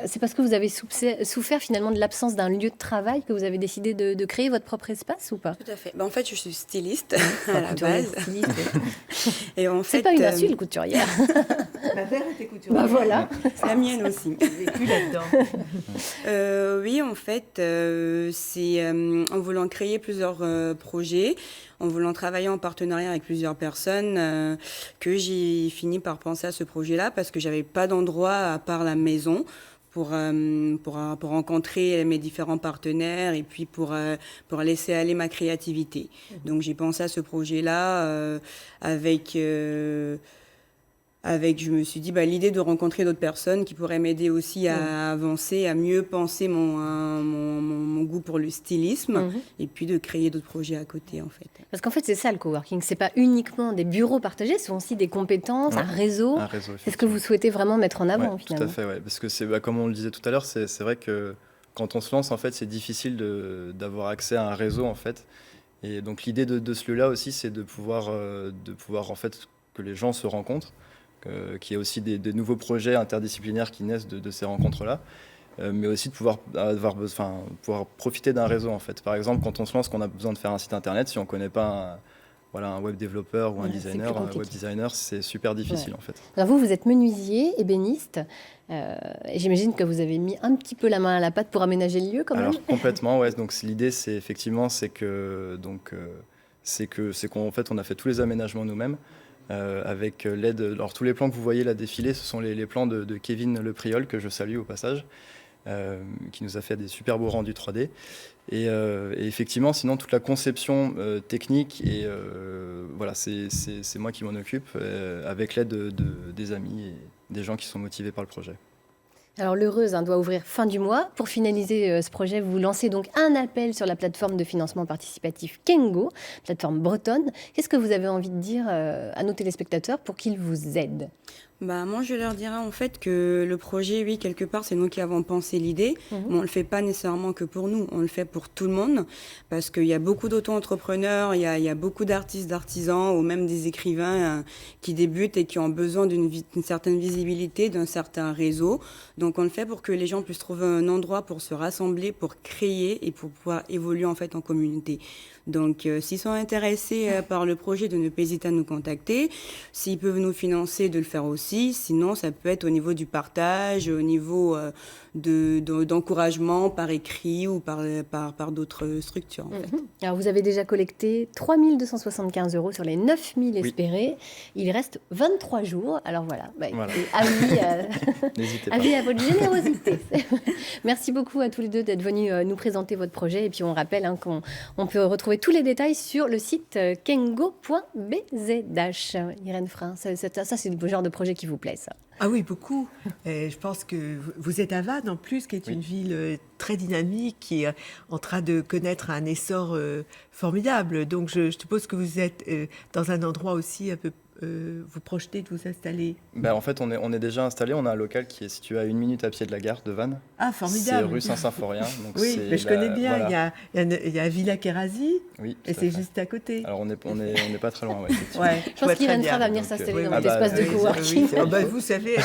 c'est parce que vous avez souffert finalement de l'absence d'un lieu de travail que vous avez décidé de créer votre propre espace ou pas ? Tout à fait. En fait, je suis styliste à la base. Et en fait, c'est pas une insulte, couturière. Ma mère était couturière. Bah voilà, la mienne aussi. J'ai vécu là-dedans. Oui, en fait, c'est en voulant créer plusieurs projets, en voulant travailler en partenariat avec plusieurs personnes, que j'ai fini par penser à ce projet-là, parce que j'avais pas d'endroit à part la maison pour rencontrer mes différents partenaires et puis pour laisser aller ma créativité. Donc j'ai pensé à ce projet-là avec, je me suis dit, l'idée de rencontrer d'autres personnes qui pourraient m'aider aussi à avancer, à mieux penser mon goût pour le stylisme et puis de créer d'autres projets à côté en fait. Parce qu'en fait c'est ça le coworking, c'est pas uniquement des bureaux partagés, ce sont aussi des compétences, un réseau. C'est ce que vous souhaitez vraiment mettre en avant finalement. Tout à fait, ouais. Parce que c'est comme on le disait tout à l'heure, c'est vrai que quand on se lance en fait c'est difficile d'avoir accès à un réseau en fait. Et donc l'idée de ce lieu-là aussi c'est de pouvoir en fait que les gens se rencontrent. Qu'il y ait aussi des nouveaux projets interdisciplinaires qui naissent de ces rencontres-là, mais aussi de pouvoir profiter d'un réseau en fait. Par exemple, quand on se lance, qu'on a besoin de faire un site internet, si on ne connaît pas un web développeur ou un designer, un web designer, c'est super difficile en fait. Alors vous êtes menuisier, ébéniste, et j'imagine que vous avez mis un petit peu la main à la pâte pour aménager le lieu quand même. Alors complètement, ouais. Donc l'idée, c'est qu'en fait, on a fait tous les aménagements nous-mêmes. Avec l'aide. Alors tous les plans que vous voyez là défiler, ce sont les plans de Kevin Le Priol, que je salue au passage, qui nous a fait des super beaux rendus 3D. Et effectivement, sinon toute la conception technique, et voilà, c'est moi qui m'en occupe, avec l'aide des amis et des gens qui sont motivés par le projet. Alors l'Heureuse doit ouvrir fin du mois. Pour finaliser ce projet, vous lancez donc un appel sur la plateforme de financement participatif Kengo, plateforme bretonne. Qu'est-ce que vous avez envie de dire à nos téléspectateurs pour qu'ils vous aident ? Moi, je leur dirais en fait que le projet, oui, quelque part, c'est nous qui avons pensé l'idée, mais on ne le fait pas nécessairement que pour nous, on le fait pour tout le monde, parce qu'il y a beaucoup d'auto-entrepreneurs, il y a beaucoup d'artistes, d'artisans, ou même des écrivains qui débutent et qui ont besoin d'une certaine visibilité, d'un certain réseau. Donc, on le fait pour que les gens puissent trouver un endroit pour se rassembler, pour créer et pour pouvoir évoluer en fait en communauté. Donc, s'ils sont intéressés par le projet, de ne pas hésiter à nous contacter. S'ils peuvent nous financer, de le faire aussi. Sinon, ça peut être au niveau du partage, au niveau d'encouragement par écrit ou par d'autres structures. En fait. Alors, vous avez déjà collecté 3 275 € sur les 9 000 espérés. Il reste 23 jours. Alors voilà, avis à votre générosité. Merci beaucoup à tous les deux d'être venus nous présenter votre projet. Et puis, on rappelle qu'on peut retrouver tous les détails sur le site kengo.bzh. Irène Frein, ça c'est le genre de projet qui vous plaît, ça? Ah oui, beaucoup. Je pense que vous êtes à Vannes, en plus, qui est une ville très dynamique, qui est en train de connaître un essor formidable. Donc, je suppose que vous êtes dans un endroit aussi un peu... vous projetez de vous installer? En fait, on est déjà installé. On a un local qui est situé à 1 minute à pied de la gare de Vannes. Ah, formidable. C'est rue Saint-Symphorien. Oui, mais je connais bien. Voilà. Il y a Villa Kerasi, et c'est juste à côté. Alors, on n'est pas très loin. Je pense qu'Irène Frein va venir s'installer dans notre espace de coworking. Vous savez,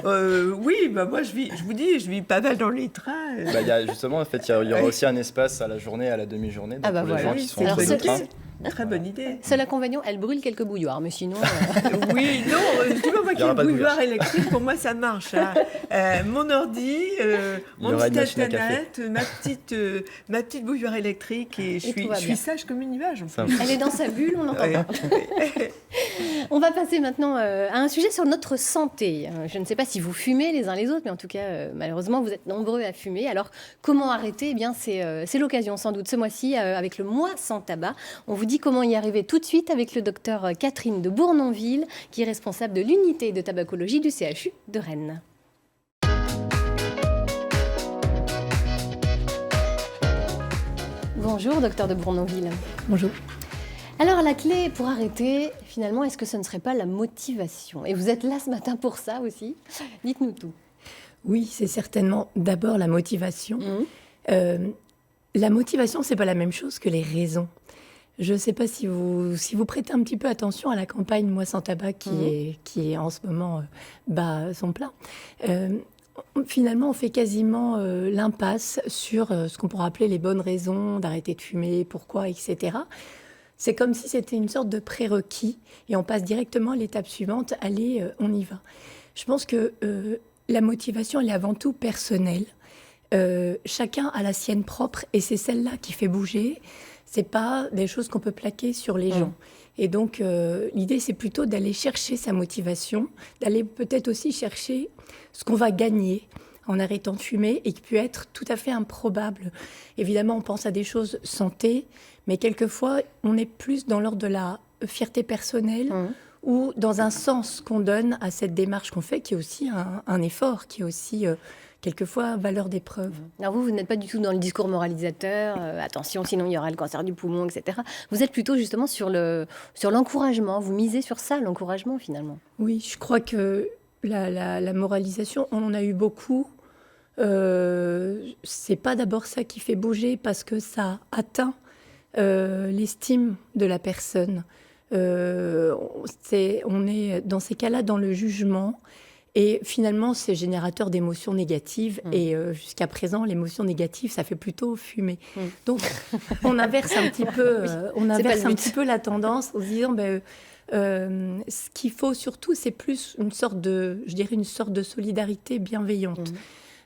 moi, je vis pas mal dans les trains. Justement, en fait, il y aura aussi un espace à la journée et à la demi-journée. Pour les gens qui sont entre les trains. Très bonne idée. Seul inconvénient, elle brûle quelques bouilloires, mais sinon... Oui, non, tu vois, moi qui ai une bouilloire électrique, pour moi ça marche. Mon ordi, mon petit internet, ma petite bouilloire électrique, et je suis sage comme une image. Elle est dans sa bulle, on l'entend pas. On va passer maintenant à un sujet sur notre santé. Je ne sais pas si vous fumez les uns les autres, mais en tout cas, malheureusement, vous êtes nombreux à fumer. Alors, comment arrêter ? Eh bien, c'est l'occasion sans doute ce mois-ci, avec le mois sans tabac. On vous dit comment y arriver tout de suite avec le docteur Catherine de Bournonville, qui est responsable de l'unité de tabacologie du CHU de Rennes. Bonjour, docteur de Bournonville. Bonjour. Alors, la clé pour arrêter, finalement, est-ce que ce ne serait pas la motivation ? Et vous êtes là ce matin pour ça aussi. Dites-nous tout. Oui, c'est certainement d'abord la motivation. La motivation, ce n'est pas la même chose que les raisons. Je ne sais pas si vous prêtez un petit peu attention à la campagne Moi sans tabac qui est en ce moment bat son plein. Finalement, on fait quasiment l'impasse sur ce qu'on pourrait appeler les bonnes raisons d'arrêter de fumer, pourquoi, etc. C'est comme si c'était une sorte de prérequis et on passe directement à l'étape suivante, allez, on y va. Je pense que la motivation, elle est avant tout personnelle. Chacun a la sienne propre et c'est celle-là qui fait bouger. C'est pas des choses qu'on peut plaquer sur les gens. Et donc, l'idée, c'est plutôt d'aller chercher sa motivation, d'aller peut-être aussi chercher ce qu'on va gagner en arrêtant de fumer et qui peut être tout à fait improbable. Évidemment, on pense à des choses santé, mais quelquefois, on est plus dans l'ordre de la fierté personnelle ou dans un sens qu'on donne à cette démarche qu'on fait, qui est aussi un effort, qui est aussi quelquefois valeur d'épreuve. Alors vous n'êtes pas du tout dans le discours moralisateur, attention, sinon il y aura le cancer du poumon, etc. Vous êtes plutôt justement sur l'encouragement, vous misez sur ça, l'encouragement finalement. Oui, je crois que la moralisation, on en a eu beaucoup. C'est pas d'abord ça qui fait bouger, parce que ça atteint l'estime de la personne. On est dans ces cas-là dans le jugement. Et finalement, c'est générateur d'émotions négatives. Et jusqu'à présent, l'émotion négative, ça fait plutôt fumer. Donc, on inverse un petit peu, petit peu la tendance en se disant, ce qu'il faut surtout, c'est plus une sorte de solidarité bienveillante.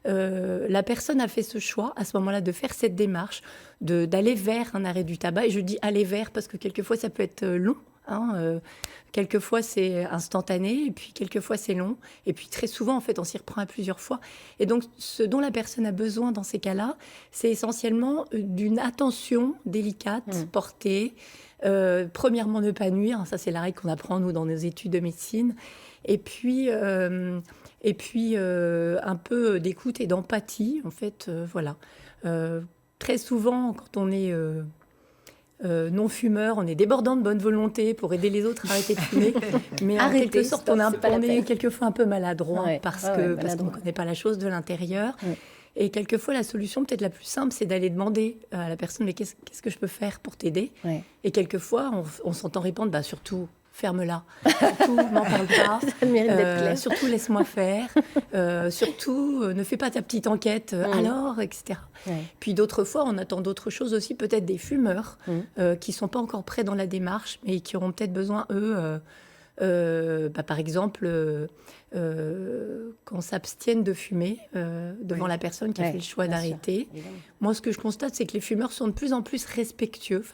La personne a fait ce choix, à ce moment-là, de faire cette démarche, d'aller vers un arrêt du tabac. Et je dis aller vers parce que quelquefois, ça peut être long. Quelquefois, c'est instantané, et puis quelquefois, c'est long. Et puis, très souvent, en fait, on s'y reprend à plusieurs fois. Et donc, ce dont la personne a besoin dans ces cas-là, c'est essentiellement d'une attention délicate, portée. Premièrement, ne pas nuire. Ça, c'est la règle qu'on apprend, nous, dans nos études de médecine. Et puis un peu d'écoute et d'empathie, en fait, voilà. Très souvent, quand on est non-fumeur, on est débordant de bonne volonté pour aider les autres à arrêter de fumer, mais en quelque sorte, on est quelquefois un peu maladroit, parce qu'on ne connaît pas la chose de l'intérieur. Et quelquefois, la solution peut-être la plus simple, c'est d'aller demander à la personne, mais qu'est-ce que je peux faire pour t'aider ? Et quelquefois, on s'entend répondre, surtout, ferme-la. Surtout, n'en parle pas. Ça mérite d'être clair. Surtout, laisse-moi faire. Surtout, ne fais pas ta petite enquête. Alors, etc. Puis d'autres fois, on attend d'autres choses aussi, peut-être des fumeurs qui ne sont pas encore prêts dans la démarche, mais qui auront peut-être besoin, eux, par exemple, qu'on s'abstienne de fumer devant la personne qui a fait le choix d'arrêter. Moi, ce que je constate, c'est que les fumeurs sont de plus en plus respectueux.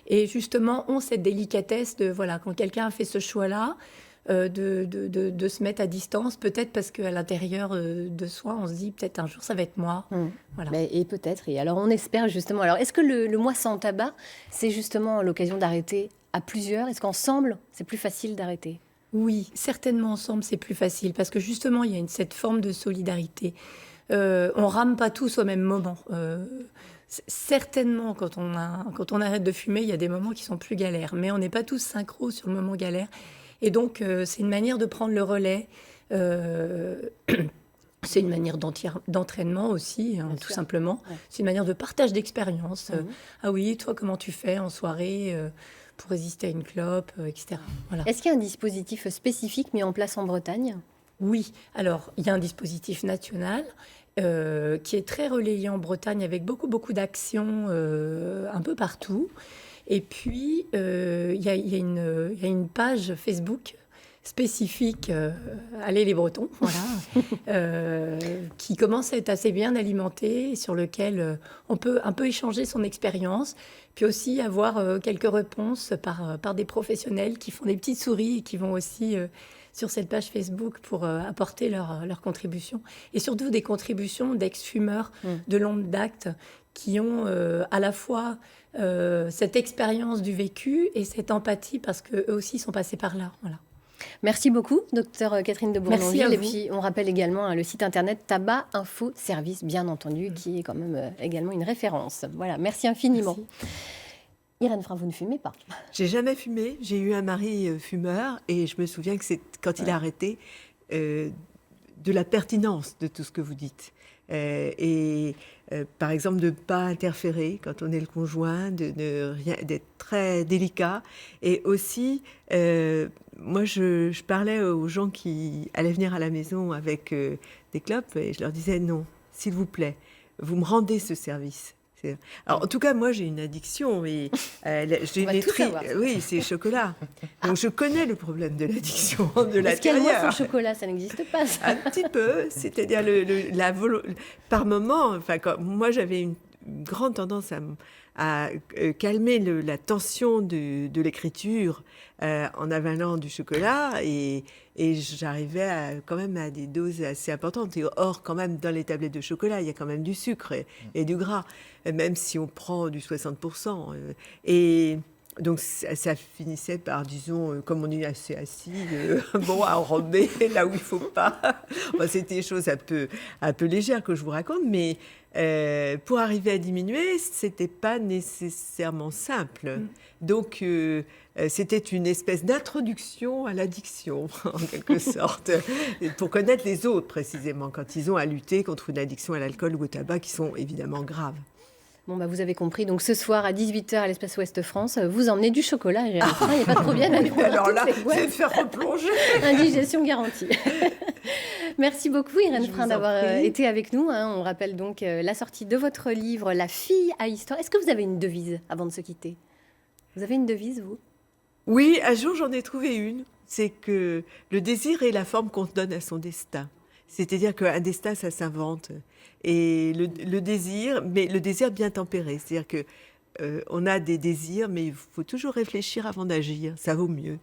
Et justement, ont cette délicatesse de, voilà, quand quelqu'un a fait ce choix-là, de se mettre à distance, peut-être parce qu'à l'intérieur de soi, on se dit peut-être un jour ça va être moi. Voilà. Et peut-être. Et alors on espère justement. Alors est-ce que le mois sans tabac, c'est justement l'occasion d'arrêter à plusieurs ? Est-ce qu'ensemble, c'est plus facile d'arrêter ? Oui, certainement ensemble, c'est plus facile parce que justement, il y a cette forme de solidarité. On rame pas tous au même moment. Certainement, quand on arrête de fumer, il y a des moments qui sont plus galères, mais on n'est pas tous synchro sur le moment galère. Et donc, c'est une manière de prendre le relais. C'est une manière d'entraînement aussi, tout simplement. C'est une manière de partage d'expérience. Ah oui, toi, comment tu fais en soirée pour résister à une clope, etc. Voilà. Est-ce qu'il y a un dispositif spécifique mis en place en Bretagne ? Oui. Alors, il y a un dispositif national qui est très relayé en Bretagne avec beaucoup d'actions un peu partout. Et puis, il y a une page Facebook spécifique, Allez les Bretons, voilà, qui commence à être assez bien alimentée, sur lequel on peut un peu échanger son expérience, puis aussi avoir quelques réponses par des professionnels qui font des petites souris et qui vont aussi sur cette page Facebook pour apporter leur contribution. Et surtout des contributions d'ex-fumeurs de longue date qui ont à la fois cette expérience du vécu et cette empathie parce qu'eux aussi sont passés par là. Voilà. Merci beaucoup, Dr Catherine de Bournonville. Merci à et vous. puis, on rappelle également le site internet Tabac Info Service, bien entendu, qui est quand même également une référence. Voilà, merci infiniment. Merci. Irène Frein, vous ne fumez pas ? J'ai jamais fumé. J'ai eu un mari fumeur et je me souviens que c'est quand il a arrêté de la pertinence de tout ce que vous dites. Par exemple, de ne pas interférer quand on est le conjoint, d'être très délicat. Et aussi, moi, je parlais aux gens qui allaient venir à la maison avec des clopes et je leur disais non, s'il vous plaît, vous me rendez ce service. Alors, en tout cas, moi, j'ai une addiction. Et, j'ai une oui, c'est le chocolat. Donc, je connais le problème de l'addiction de l'intérieur. Est-ce qu'il y a le mois sans chocolat ? Ça n'existe pas, ça. Un petit peu. C'est-à-dire, par moment, moi, j'avais une grande tendance à calmer la tension de l'écriture en avalant du chocolat et j'arrivais quand même à des doses assez importantes. Et or, quand même, dans les tablettes de chocolat, il y a quand même du sucre et du gras, même si on prend du 60%. Et donc, ça finissait par, disons, comme on est assez assis, à enrober là où il ne faut pas. C'était des choses un peu légères que je vous raconte, mais pour arriver à diminuer, ce n'était pas nécessairement simple. Donc, c'était une espèce d'introduction à l'addiction, en quelque sorte, pour connaître les autres, précisément, quand ils ont à lutter contre une addiction à l'alcool ou au tabac, qui sont évidemment graves. Bon, vous avez compris. Donc, ce soir, à 18h, à l'Espace Ouest France, vous emmenez du chocolat. Il n'y a pas de problème. Alors là, c'est de faire replonger. Indigestion garantie. Merci beaucoup, Irène Frein, d'avoir été avec nous. On rappelle donc la sortie de votre livre, La fille à histoire. Est-ce que vous avez une devise avant de se quitter? Vous avez une devise, vous? Oui, un jour, j'en ai trouvé une. C'est que le désir est la forme qu'on donne à son destin. C'est-à-dire qu'un destin, ça s'invente. Et le désir, mais le désir bien tempéré. C'est-à-dire qu'on a des désirs, mais il faut toujours réfléchir avant d'agir. Ça vaut mieux.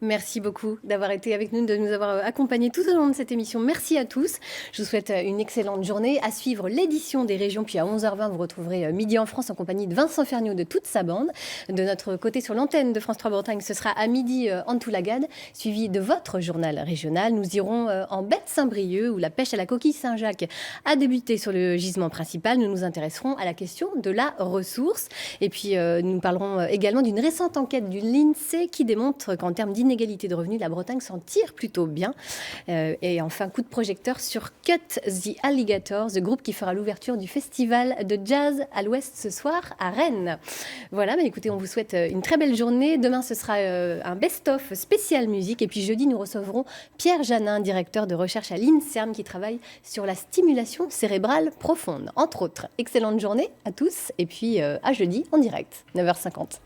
Merci beaucoup d'avoir été avec nous, de nous avoir accompagnés tout au long de cette émission. Merci à tous. Je vous souhaite une excellente journée. À suivre l'édition des régions. Puis à 11h20, vous retrouverez Midi en France en compagnie de Vincent Ferniaud de toute sa bande. De notre côté, sur l'antenne de France 3 Bretagne, ce sera à midi Antoulagade, suivi de votre journal régional. Nous irons en Bête-Saint-Brieuc, où la pêche à la coquille Saint-Jacques a débuté sur le gisement principal. Nous nous intéresserons à la question de la ressource. Et puis, nous parlerons également d'une récente enquête du l'INSEE qui démontre qu'en termes d'inégalité de revenus, la Bretagne s'en tire plutôt bien. Et enfin, coup de projecteur sur Cut the Alligators, le groupe qui fera l'ouverture du festival de jazz à l'Ouest ce soir à Rennes. Voilà, écoutez, on vous souhaite une très belle journée. Demain, ce sera un best-of spécial musique. Et puis jeudi, nous recevrons Pierre Janin, directeur de recherche à l'INSERM, qui travaille sur la stimulation cérébrale profonde, entre autres. Excellente journée à tous. Et puis à jeudi en direct, 9h50.